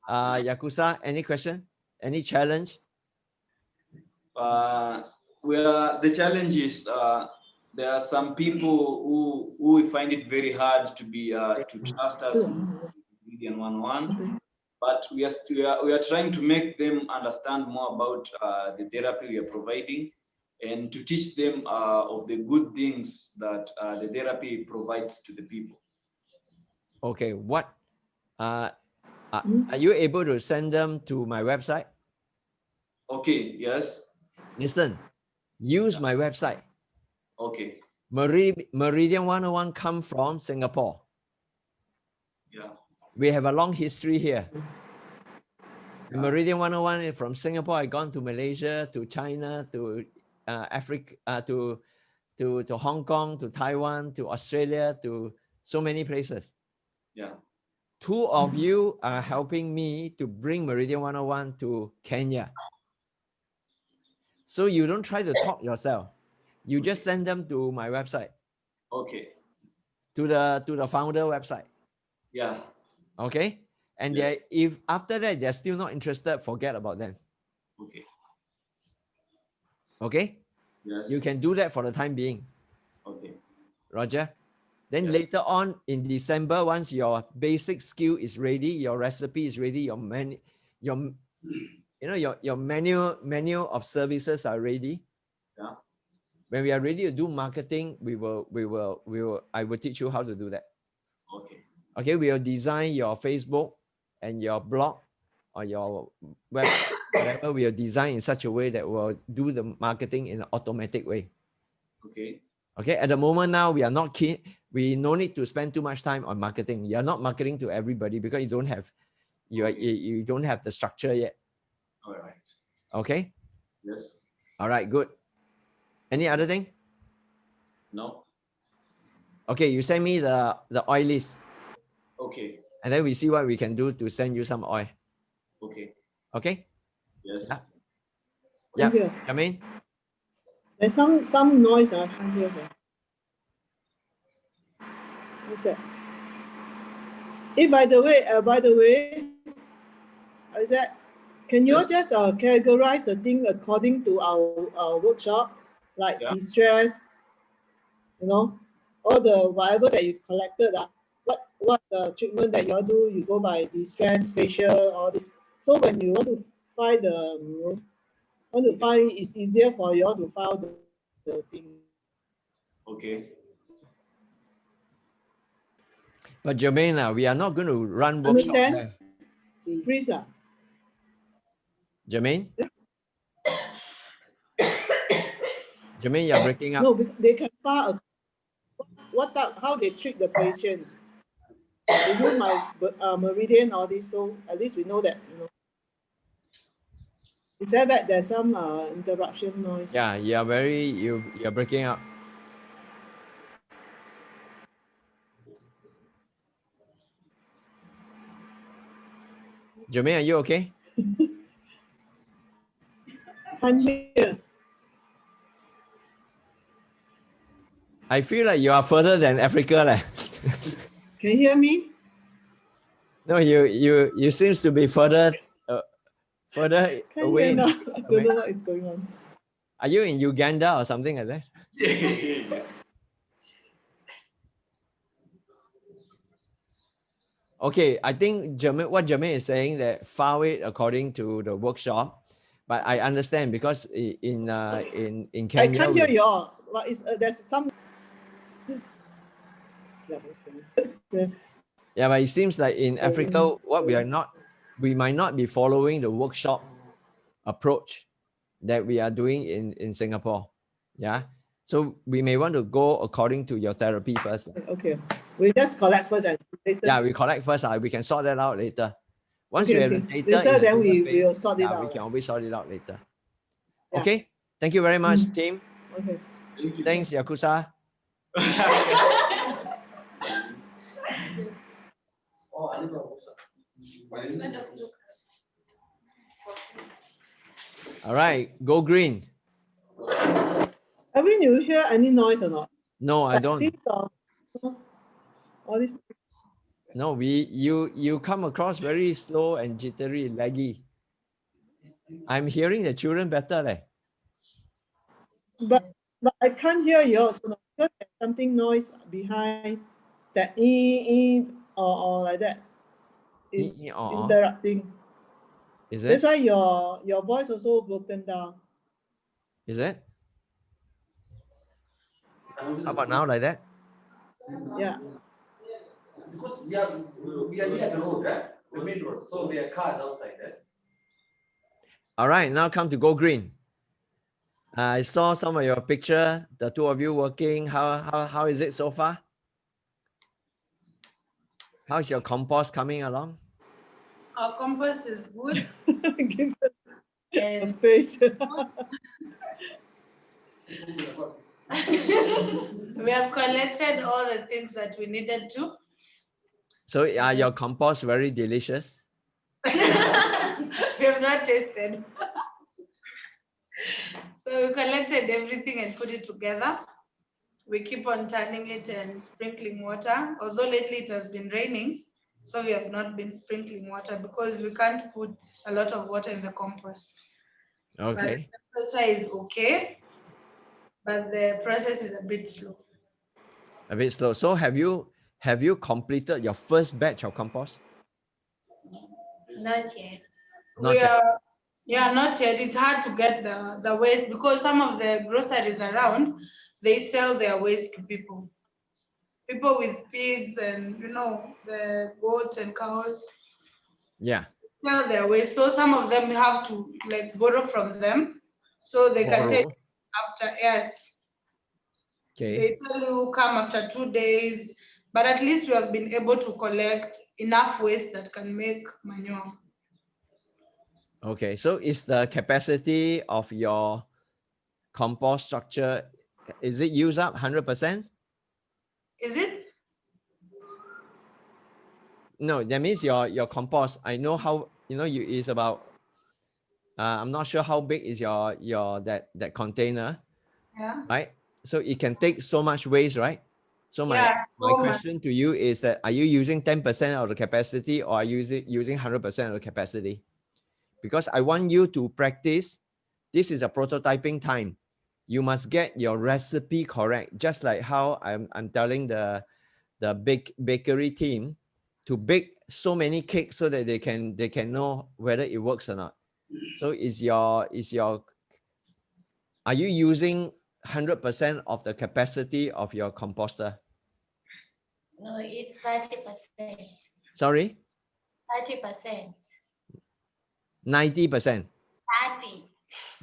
Yakuza, any question? Any challenge? The challenge is there are some people who find it very hard to be to trust us Median 101, but we are trying to make them understand more about the therapy we are providing and to teach them of the good things that the therapy provides to the people. Okay, what are you able to send them to my website? Okay, yes. Listen, use my website. Okay, Meridian 101 come from Singapore. yeah. We have a long history here. Meridian 101 is from Singapore. I gone to Malaysia, to China, to Africa, to Hong Kong, to Taiwan, to Australia, to so many places. Yeah. 2 of you are helping me to bring Meridian 101 to Kenya. So you don't try to talk yourself. You just send them to my website, Okay. to the founder website. Yeah. Okay. And Yes. if after that they're still not interested, forget about them. Okay. Okay. Yes. You can do that for the time being. Okay. Roger. Then Yes. later on in December, once your basic skill is ready, your recipe is ready, your menu of services are ready. Yeah. When we are ready to do marketing, I will teach you how to do that. Okay. Okay, we will design your Facebook and your blog or your website, whatever we will design in such a way that will do the marketing in an automatic way. Okay. Okay, at the moment now, we are not keen. We no need to spend too much time on marketing. You are not marketing to everybody because you don't have the structure yet. All right. Okay. Yes. All right. Good. Any other thing? No. Okay, you send me the oil list, Okay. and then we see what we can do to send you some oil. Okay. Okay. Yes. Yeah. Thank you. I mean, There's some noise. I can't hear that. What's that? By the way, is that? Can you just categorize the thing according to our workshop, like Yeah. distress, all the whatever that you collected, what the treatment that you all do, you go by distress, facial, all this. So when you want to find it's easier for you all to find the thing. Okay. but Jermaine, we are not going to run workshop Understand? there. Please, Jermaine, Jermaine, you're breaking up. no, they can find how they treat the patient. we do meridian, all this, so at least we know that, you know. It's very bad, there's some interruption noise. Yeah, you're breaking up. Jermaine, are you okay? Can't hear. I feel like you are further than Africa. Leh. Can you hear me? No, you seems to be further Can't away. hear now. I don't know what is going on. Are you in Uganda or something like that? Okay, I think what Jermaine is saying that file it according to the workshop, but I understand because in Kenya, I can't hear you all. But it's, there's some. Yeah, but it seems like in Africa, we might not be following the workshop approach that we are doing in Singapore. Yeah. So we may want to go according to your therapy first. Okay. We just collect first and later. Yeah, we collect first. We can sort that out later. Once Okay, we have the okay. data, Later, in the then we database, will sort it yeah, out. we can always sort it out later. Yeah. Okay. Thank you very much, team. Okay. Thanks, Yakuza. Oh, I didn't know. All right, go green. I mean, you hear any noise or not? No, I don't. This or- all this. No, you come across very slow and jittery, laggy. I'm hearing the children better, leh. But I can't hear yours because there's something noise behind that or like that is interrupting. Is That's it? why your voice also broken down. Is it? How about now, like that? Yeah. Because we are near the road, right? The main road. So there are cars outside there. All right, now come to go green. I saw some of your picture, the two of you working. How is it so far? How's your compost coming along? Our compost is good. Give a And face. we have collected all the things that we needed to. So are your compost very delicious? We have not tasted. So we collected everything and put it together. We keep on turning it and sprinkling water. Although lately it has been raining, so we have not been sprinkling water because we can't put a lot of water in the compost. Okay. But the temperature is okay, but the process is a bit slow. A bit slow. So have you completed your first batch of compost? Not yet. Not yet. Not yet. It's hard to get the waste because some of the groceries around, they sell their waste to people. People with pigs and, the goats and cows Yeah. sell their waste. So some of them have to borrow from them so they can take Borrow. after, yes. Okay. They tell you come after 2 days, but at least we have been able to collect enough waste that can make manure. Okay. So is the capacity of your compost structure, is it used up 100%? Is it? No, that means your compost. I know how you is about. I'm not sure how big is your that container, Yeah. right? So it can take so much waste, right? So my Yeah, so much. question to you is that are you using 10% of the capacity or are you using 100% of the capacity? Because I want you to practice. This is a prototyping time. You must get your recipe correct, just like how I'm telling the bakery team to bake so many cakes so that they can know whether it works or not. So are you using 100% of the capacity of your composter? No, it's 30%. Sorry? 30%. 90%?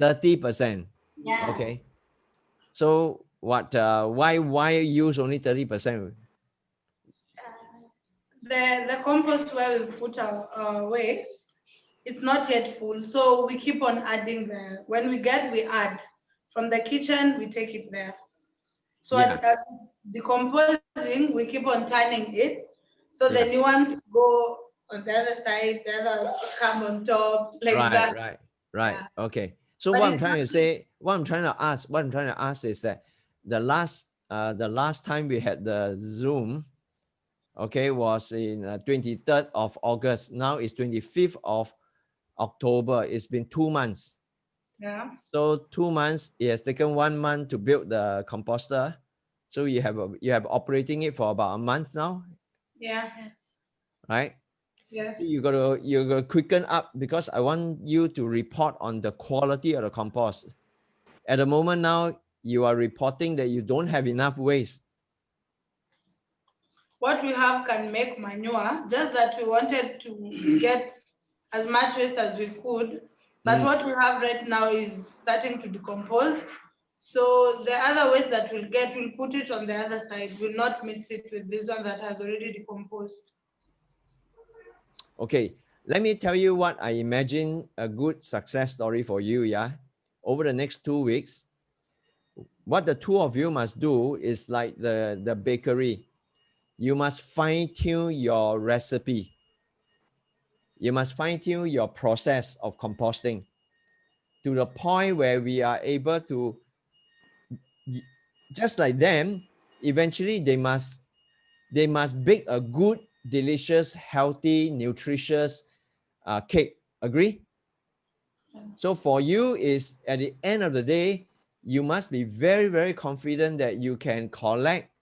30. 30%? Yeah. Okay. So why use only 30%? the compost where we put our waste, it's not yet full. So we keep on adding when we add. From the kitchen, we take it there. So Yeah. at decomposing, we keep on turning it. So Yeah. the new ones go on the other side, the others come on top, like that. Right. Yeah. Okay. So But what I'm it's trying to not- say, what I'm trying to ask is that the last time we had the Zoom, okay, was in 23rd of August. Now it's 25th of October. It's been 2 months. Yeah. So 2 months, it has taken 1 month to build the composter. So you have operating it for about a month now, Yeah. right? Yes. You gotta quicken up, because I want you to report on the quality of the compost. At the moment now, you are reporting that you don't have enough waste. What we have can make manure, just that we wanted to get as much waste as we could. But what we have right now is starting to decompose. So the other waste that we'll get, we'll put it on the other side. We'll not mix it with this one that has already decomposed. Okay, let me tell you what I imagine a good success story for you, yeah? Over the next 2 weeks, what the two of you must do is like the bakery. You must fine-tune your recipe. You must fine-tune your process of composting to the point where we are able to, just like them, eventually they must bake a good, delicious, healthy, nutritious cake. Agree? So for you is, at the end of the day, you must be very, very confident that you can collect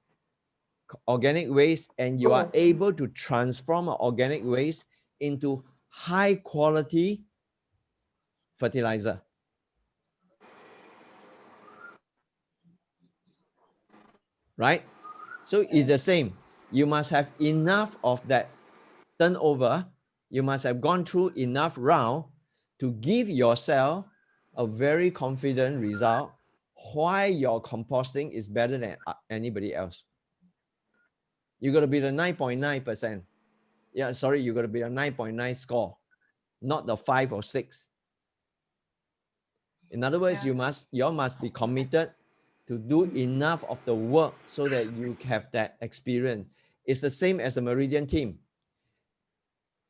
organic waste and you are able to transform organic waste into high quality fertilizer. Right? So it's the same. You must have enough of that turnover. You must have gone through enough round to give yourself a very confident result why your composting is better than anybody else. You got to be the 9.9%. Yeah, sorry, you got to be a 9.9 score, not the 5 or 6. In other words, you must be committed to do enough of the work so that you have that experience. It's the same as the Meridian team.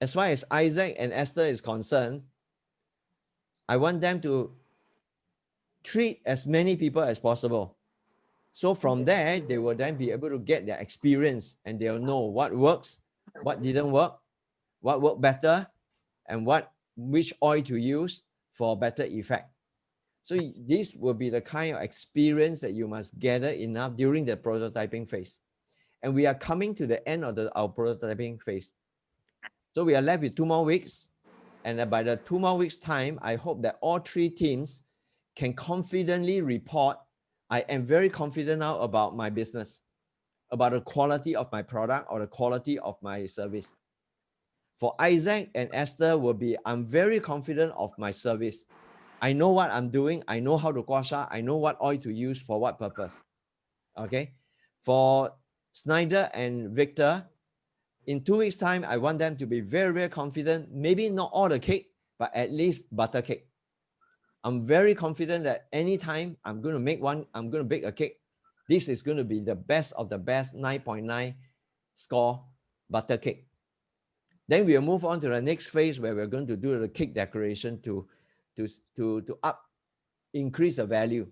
As far as Isaac and Esther is concerned, I want them to treat as many people as possible. So from there, they will then be able to get their experience and they'll know what works, what didn't work, what worked better, and which oil to use for better effect. So this will be the kind of experience that you must gather enough during the prototyping phase. And we are coming to the end of our prototyping phase. So we are left with 2 more weeks. And by the 2 more weeks time, I hope that all 3 teams can confidently report, I am very confident now about my business, about the quality of my product or the quality of my service. For Isaac and Esther will be, I'm very confident of my service. I know what I'm doing. I know how to guasha. I know what oil to use for what purpose. Okay. For Snyder and Victor, in 2 weeks' time, I want them to be very, very confident. Maybe not all the cake, but at least butter cake. I'm very confident that anytime I'm going to make one, I'm going to bake a cake. This is going to be the best of the best 9.9 score butter cake. Then we'll move on to the next phase where we're going to do the cake decoration to increase the value.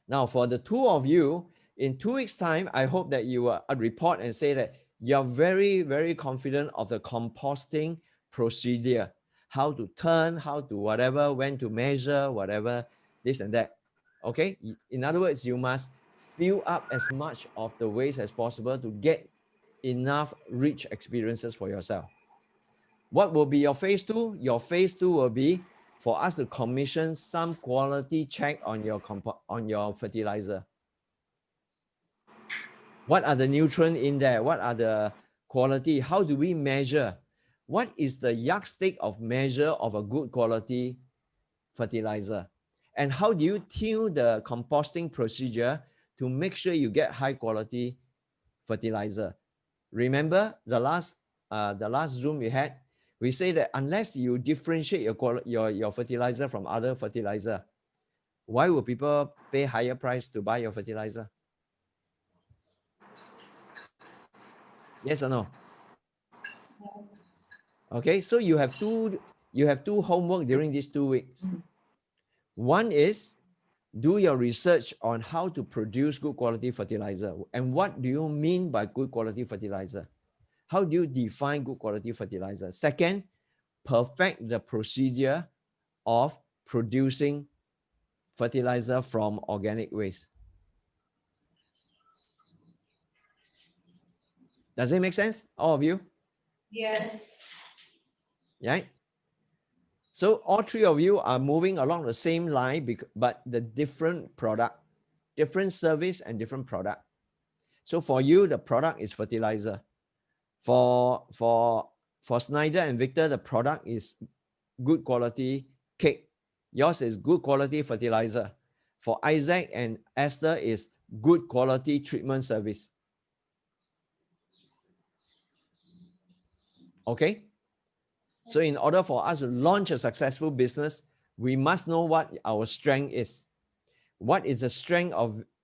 Now, for the 2 of you, in 2 weeks' time, I hope that you will report and say that you're very, very confident of the composting procedure, how to turn, how to whatever, when to measure, whatever, this and that. Okay? In other words, you must fill up as much of the waste as possible to get enough rich experiences for yourself. What will be your phase 2? Your phase 2 will be for us to commission some quality check on your fertilizer. What are the nutrients in there? What are the quality? How do we measure? What is the yardstick of measure of a good quality fertilizer? And how do you tune the composting procedure to make sure you get high quality fertilizer? Remember the last the last Zoom we had, we say that unless you differentiate your fertilizer from other fertilizer, why would people pay higher price to buy your fertilizer? Yes or no? Yes. Okay, so you have two homework during these 2 weeks. One is do your research on how to produce good quality fertilizer. And what do you mean by good quality fertilizer? How do you define good quality fertilizer? Second, perfect the procedure of producing fertilizer from organic waste. Does it make sense, all of you? Yes. Right? So all three of you are moving along the same line, but the different product, different service and different product. So for you, the product is fertilizer. For Snyder and Victor, the product is good quality cake. Yours is good quality fertilizer. For Isaac and Esther is good quality treatment service. Okay? So in order for us to launch a successful business, we must know what our strength is. What is the strength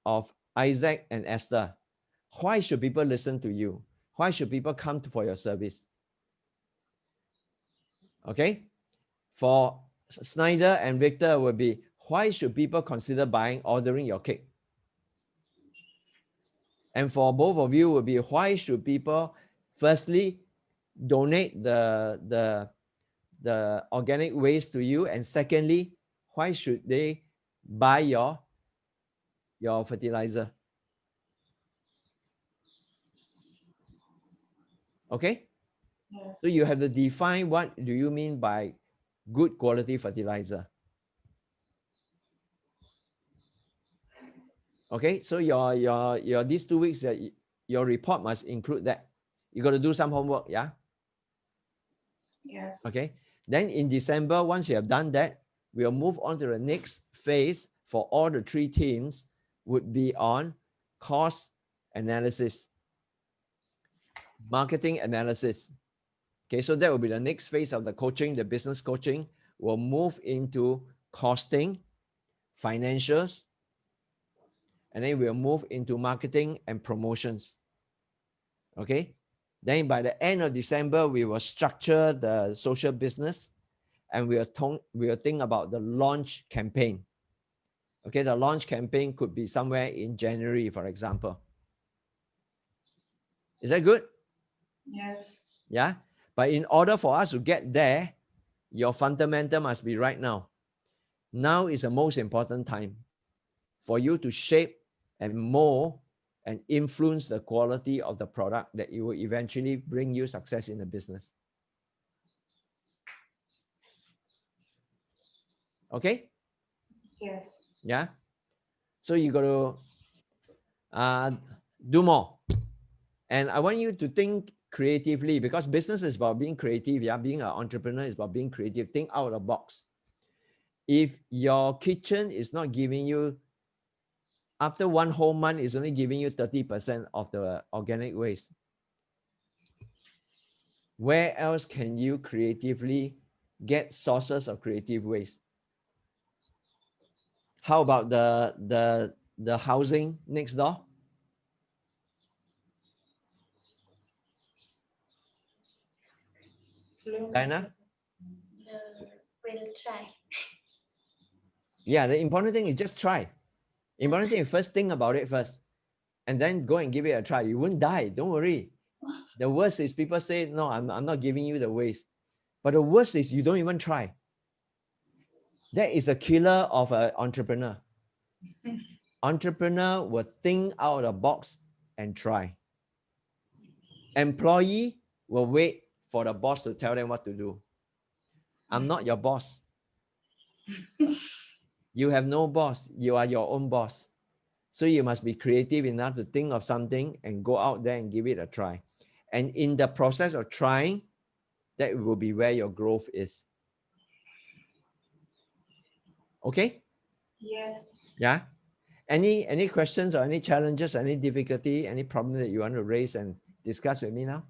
of Isaac and Esther? Why should people listen to you? Why should people come for your service? Okay? For Snyder and Victor will be, why should people consider ordering your cake? And for both of you will be, why should people firstly donate the organic waste to you, and secondly, why should they buy your fertilizer? Okay? Yes. So you have to define what do you mean by good quality fertilizer. Okay, so your these 2 weeks, your report must include that. You got to do some homework, yeah? Yes. Okay, then in December, once you have done that, we'll move on to the next phase for all the 3 teams, would be on cost analysis, marketing analysis. Okay, so that will be the next phase of the coaching, the business coaching. Will move into costing, financials, and then we'll move into marketing and promotions. Okay, then by the end of December, we will structure the social business, and we'll think about the launch campaign. Okay, the launch campaign could be somewhere in January, for example. Is that good? Yes. Yeah, but in order for us to get there, your fundamental must be right now. Now is the most important time for you to shape and mold and influence the quality of the product that it will eventually bring you success in the business. Okay? Yes. Yeah? So you got to do more. And I want you to think creatively, because business is about being creative. Yeah, being an entrepreneur is about being creative. Think out of the box. If your kitchen is not giving you, after 1 whole month, is only giving you 30% of the organic waste, where else can you creatively get sources of creative waste? How about the housing next door? Diana? We'll try. Yeah, the important thing is just try. Important thing is first think about it first, and then go and give it a try. You won't die, don't worry. The worst is people say, no, I'm not giving you the waste. But the worst is you don't even try. That is a killer of an entrepreneur. Entrepreneur will think out of the box and try. Employee will wait for the boss to tell them what to do. I'm not your boss. You have no boss. You are your own boss. So you must be creative enough to think of something and go out there and give it a try. And in the process of trying, that will be where your growth is. Okay? Yes. Yeah? Any questions or any challenges, any difficulty, any problem that you want to raise and discuss with me now?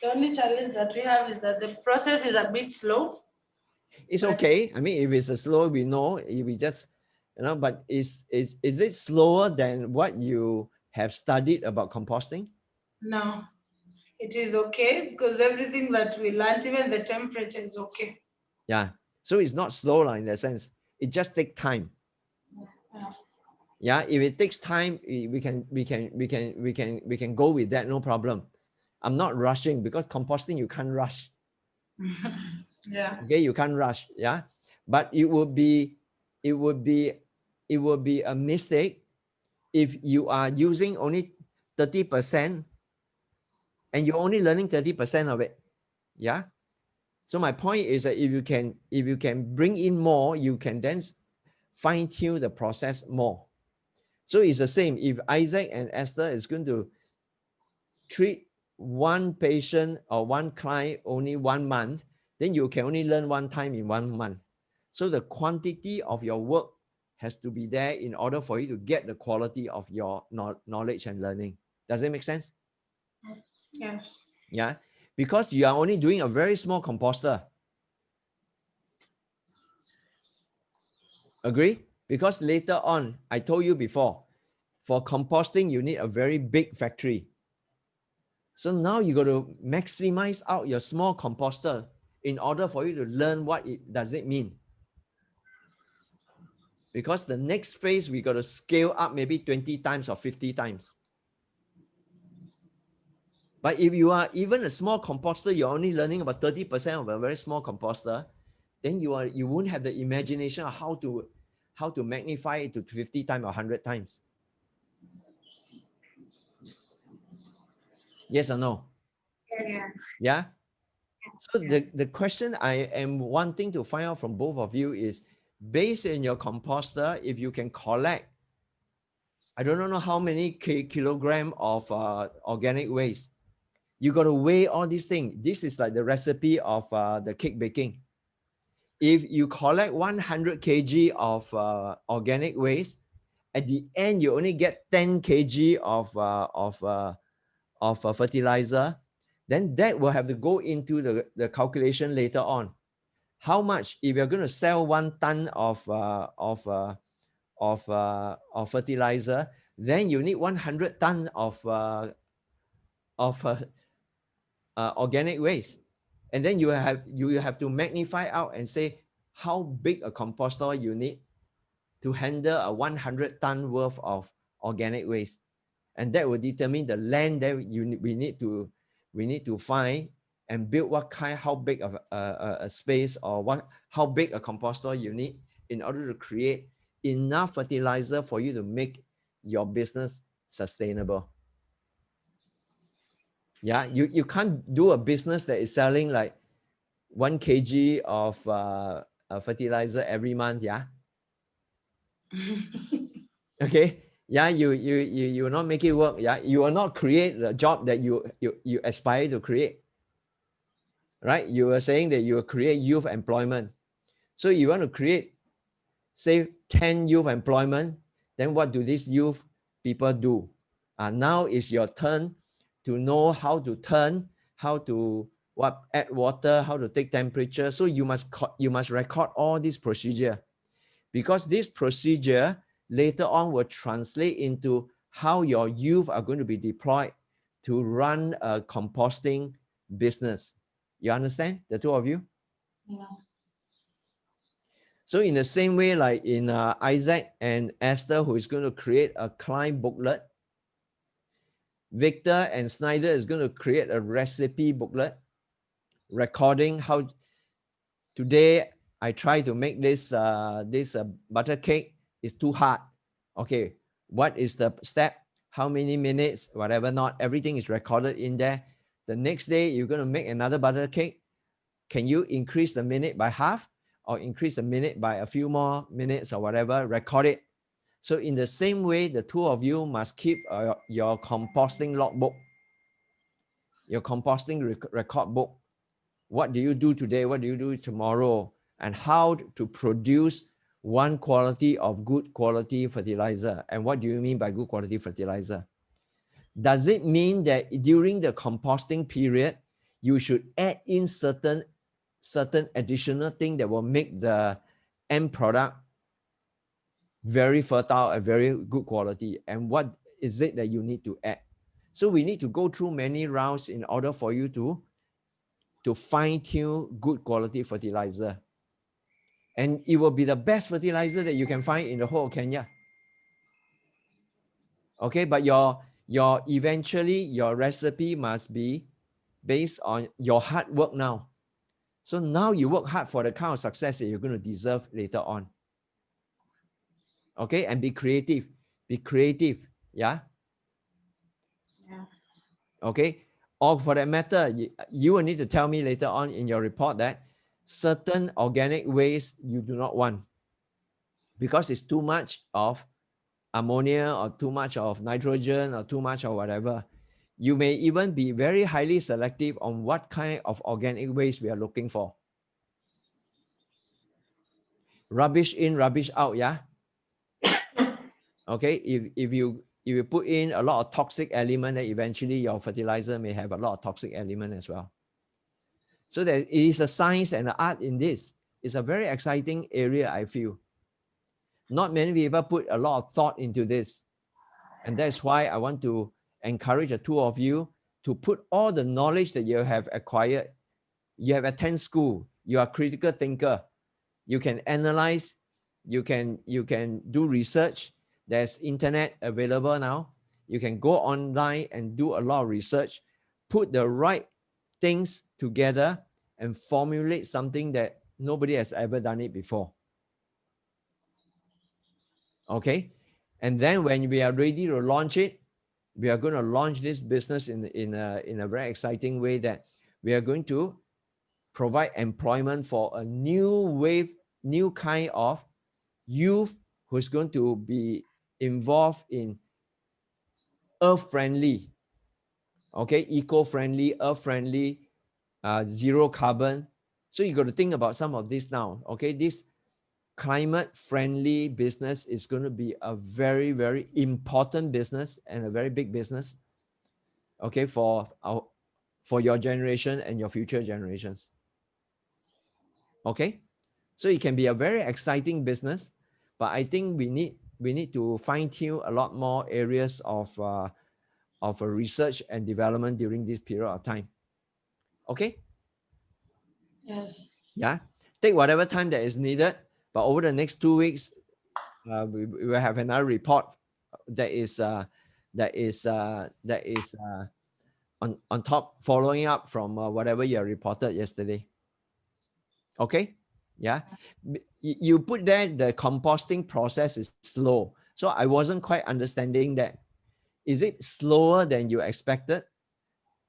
The only challenge that we have is that the process is a bit slow. It's But- okay. I mean, if it's a slow, we know, we just, but is it slower than what you have studied about composting? No, it is okay because everything that we learned, even the temperature is okay. Yeah. So it's not slow in that sense. It just takes time. Yeah. Yeah. If it takes time, we can go with that. No problem. I'm not rushing because composting, you can't rush. Yeah. Okay. You can't rush. Yeah. But it would be a mistake if you are using only 30% and you're only learning 30% of it. Yeah. So my point is that if you can bring in more, you can then fine tune the process more. So it's the same. If Isaac and Esther is going to treat one patient or one client only 1 month, then you can only learn one time in 1 month. So the quantity of your work has to be there in order for you to get the quality of your knowledge and learning. Does it make sense? Yes. Yeah, because you are only doing a very small composter. Agree? Because later on, I told you before, for composting, you need a very big factory. So now you got to maximize out your small composter in order for you to learn what it does it mean. Because the next phase, we got to scale up maybe 20 times or 50 times. But if you are even a small composter, you're only learning about 30% of a very small composter, then you won't have the imagination of how to magnify it to 50 times or 100 times. Yes or no? Yeah. Yeah. So the question I am wanting to find out from both of you is, based on your composter, if you can collect, I don't know how many kilogram of organic waste, you got to weigh all these things. This is like the recipe of the cake baking. If you collect 100 kg of organic waste, at the end you only get 10 kg of fertilizer, then that will have to go into the calculation later on. How much, if you're going to sell 1 ton of fertilizer, then you need 100 ton of organic waste. And then you have to magnify out and say how big a composter you need to handle a 100 ton worth of organic waste. And that will determine the land that we need to find and build how big of a space or how big a composter you need in order to create enough fertilizer for you to make your business sustainable. Yeah, you can't do a business that is selling like 1 kg of fertilizer every month. Yeah. Okay. Yeah, you will not make it work. Yeah, you will not create the job that you aspire to create. Right? You were saying that you will create youth employment. So you want to create, say, 10 youth employment. Then what do these youth people do? Now is your turn to know how to turn, how to add water, how to take temperature. So you must record all this procedure, because this procedure later on will translate into how your youth are going to be deployed to run a composting business. You understand, the two of you? Yeah. So in the same way, like in Isaac and Esther, who is going to create a client booklet, Victor and Snyder is going to create a recipe booklet, recording how today I try to make this butter cake. It's too hard. Okay, what is the step? How many minutes? Whatever, not everything is recorded in there. The next day you're going to make another butter cake. Can you increase the minute by half or increase the minute by a few more minutes or whatever? Record it. So in the same way, the two of you must keep your composting logbook, your composting record book. What do you do today? What do you do tomorrow? And how to produce one quality of good quality fertilizer. And what do you mean by good quality fertilizer? Does it mean that during the composting period, you should add in certain additional thing that will make the end product very fertile and very good quality. And what is it that you need to add? So we need to go through many rounds in order for you to fine-tune good quality fertilizer. And it will be the best fertilizer that you can find in the whole of Kenya. Okay, but your eventually your recipe must be based on your hard work now. So now you work hard for the kind of success that you're going to deserve later on. Okay, and be creative. Be creative. Yeah. Yeah. Okay. Or for that matter, you will need to tell me later on in your report that certain organic waste you do not want because it's too much of ammonia or too much of nitrogen or too much of whatever. You may even be very highly selective on what kind of organic waste we are looking for. Rubbish in, rubbish out, yeah? Okay, if you put in a lot of toxic element, then eventually your fertilizer may have a lot of toxic element as well. So there is a science and an art in this. It's a very exciting area, I feel. Not many people put a lot of thought into this. And that's why I want to encourage the two of you to put all the knowledge that you have acquired. You have attended school, you are a critical thinker. You can analyze, you can do research. There's internet available now. You can go online and do a lot of research, put the right things together and formulate something that nobody has ever done it before. Okay. And then when we are ready to launch it, we are going to launch this business in a very exciting way that we are going to provide employment for a new wave, new kind of youth who's going to be involved in earth-friendly, okay, eco-friendly, earth-friendly, zero carbon. So you got to think about some of this now, okay? This climate-friendly business is going to be a very, very important business and a very big business, okay, for your generation and your future generations. Okay, so it can be a very exciting business, but I think we need to fine-tune a lot more areas of research and development during this period of time. Okay. Yes. Yeah. Take whatever time that is needed, but over the next 2 weeks, we will have another report that is on top, following up from whatever you reported yesterday. Okay. Yeah. You put there the composting process is slow. So I wasn't quite understanding that. Is it slower than you expected?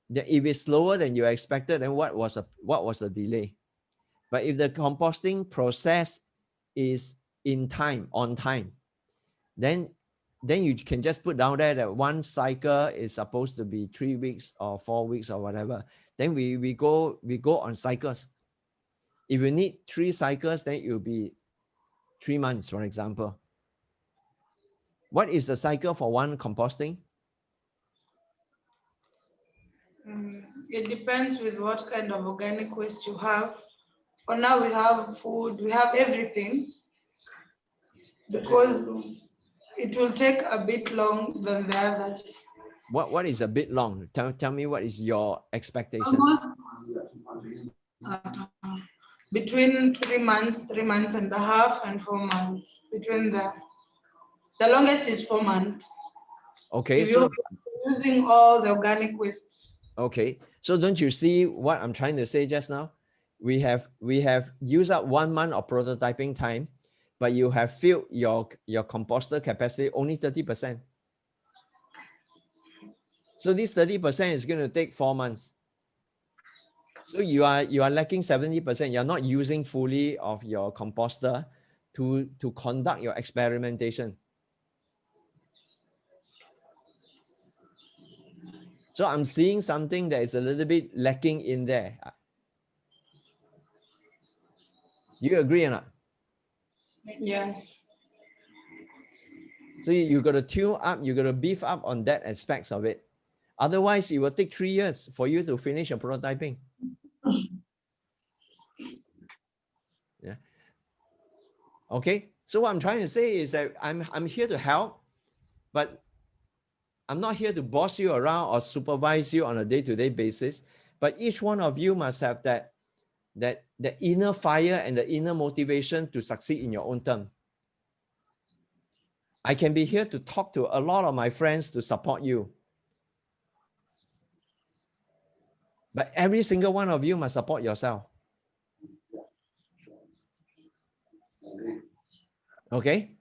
If it's slower than you expected, then what was the delay? But if the composting process is on time, then you can just put down there that one cycle is supposed to be 3 weeks or 4 weeks or whatever. Then we go on cycles. If you need 3 cycles, then it will be 3 months, for example. What is the cycle for one composting? It depends with what kind of organic waste you have. For now, we have food, we have everything, because it will take a bit long than the others. What is a bit long? Tell me what is your expectation? Almost between 3 months, 3.5 months, and 4 months. Between the longest is 4 months. Okay, if so you're using all the organic waste. Okay, so don't you see what I'm trying to say just now? We have used up 1 month of prototyping time, but you have filled your composter capacity only 30%. So this 30% is going to take 4 months. So you are lacking 70%. You're not using fully of your composter to conduct your experimentation. So I'm seeing something that is a little bit lacking in there. Do you agree or not? Yes. So you got to tune up, you got to beef up on that aspects of it. Otherwise, it will take 3 years for you to finish your prototyping. Yeah. Okay. So what I'm trying to say is that I'm here to help, but I'm not here to boss you around or supervise you on a day-to-day basis. But each one of you must have that inner fire and the inner motivation to succeed in your own term. I can be here to talk to a lot of my friends to support you. But every single one of you must support yourself. Okay?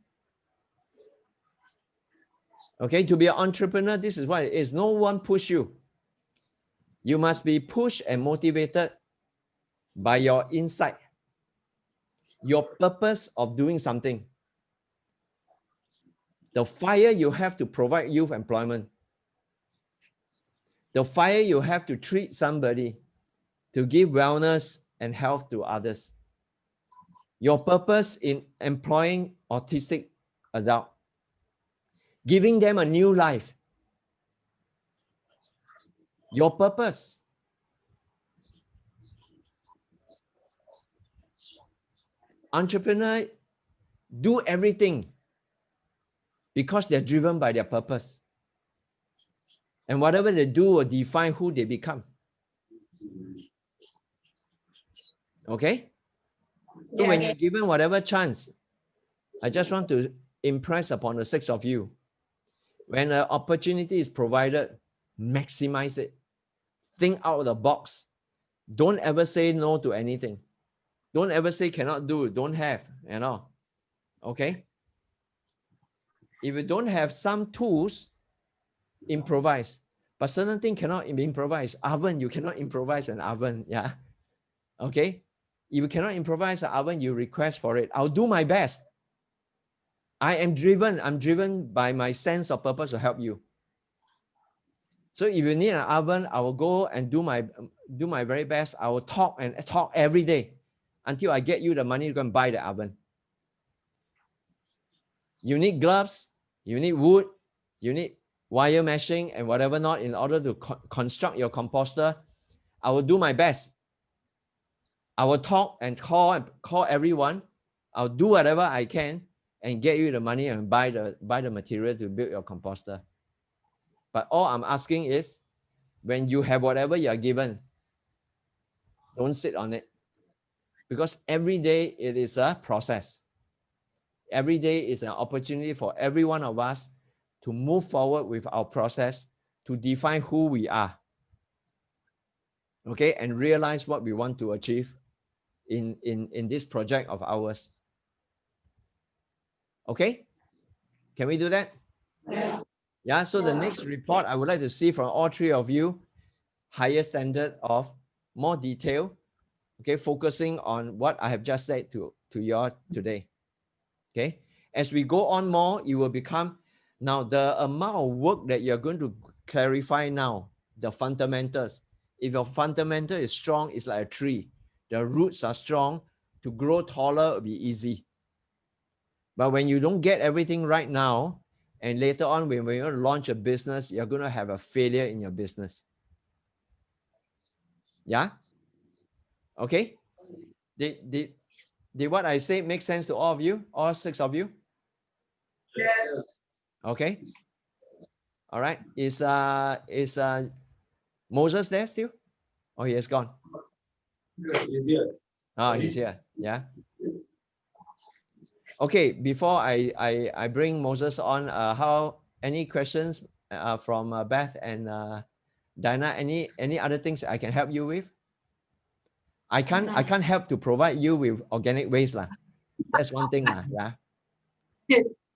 Okay, to be an entrepreneur, this is what it is. No one push you. You must be pushed and motivated by your insight, your purpose of doing something. The fire you have to provide youth employment. The fire you have to treat somebody, to give wellness and health to others. Your purpose in employing autistic adult, giving them a new life. Your purpose. Entrepreneur do everything because they're driven by their purpose. And whatever they do will define who they become. Okay? So when you're given whatever chance, I just want to impress upon the 6 of you. When an opportunity is provided, maximize it. Think out of the box. Don't ever say no to anything. Don't ever say cannot do, don't have, you know. Okay? If you don't have some tools, improvise. But certain things cannot be improvised. Oven, you cannot improvise an oven. Yeah. Okay? If you cannot improvise an oven, you request for it. I'll do my best. I am driven. I'm driven by my sense of purpose to help you. So if you need an oven, I will go and do my very best. I will talk and talk every day until I get you the money to go and buy the oven. You need gloves, you need wood, you need wire meshing and whatever not in order to construct your composter. I will do my best. I will talk and call everyone. I'll do whatever I can and get you the money and buy the material to build your composter. But all I'm asking is, when you have whatever you are given, don't sit on it. Because every day it is a process. Every day is an opportunity for every one of us to move forward with our process, to define who we are. Okay, and realize what we want to achieve in this project of ours. Okay? Can we do that? Yes. Yeah, so the next report I would like to see from all 3 of you, higher standard of more detail, okay, focusing on what I have just said to you all today. Okay, as we go on more, it will become, now the amount of work that you're going to clarify now, the fundamentals. If your fundamental is strong, it's like a tree. The roots are strong. To grow taller will be easy. But when you don't get everything right now, and later on when you launch a business, you're going to have a failure in your business. Yeah? Okay? Did what I say make sense to all of you? All 6 of you? Yes. Okay. All right. Is Moses there still? Oh, he has gone. He's here. Oh, he's here. Yeah. Okay. Before I bring Moses on, any questions from Beth and Diana? Any other things I can help you with? I can't help to provide you with organic waste lah. That's one thing lah. Yeah.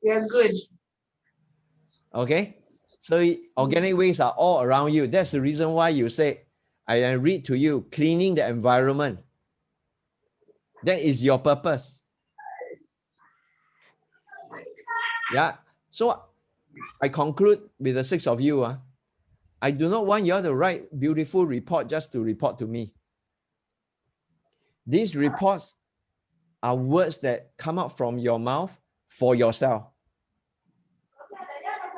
You're good. Okay. So organic waste are all around you. That's the reason why you say, I read to you, cleaning the environment. That is your purpose. Yeah. So I conclude with the 6 of you. I do not want you all to write beautiful report just to report to me. These reports are words that come out from your mouth for yourself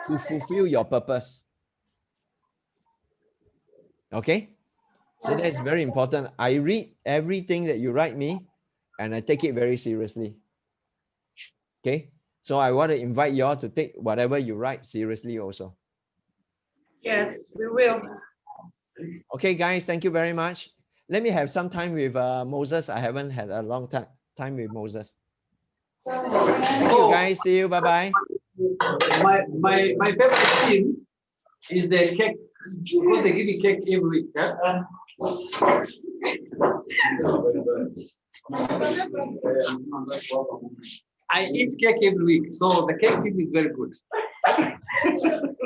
to fulfill your purpose. Okay, so that's very important. I read everything that you write me and I take it very seriously. Okay, so I want to invite you all to take whatever you write seriously also. Yes, we will. Okay, guys, thank you very much. Let me have some time with Moses. I haven't had a long time with Moses. Thank you, guys. See you. Bye-bye. My favorite thing is the cake, because they give me cake every week. Yeah? I eat cake every week, so the cake thing is very good.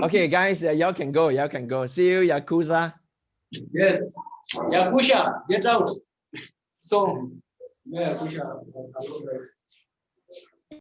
Okay, guys, y'all can go. Y'all can go. See you, Yakuza. Yes. Yakusha, get out. So Yeah, Yakusha.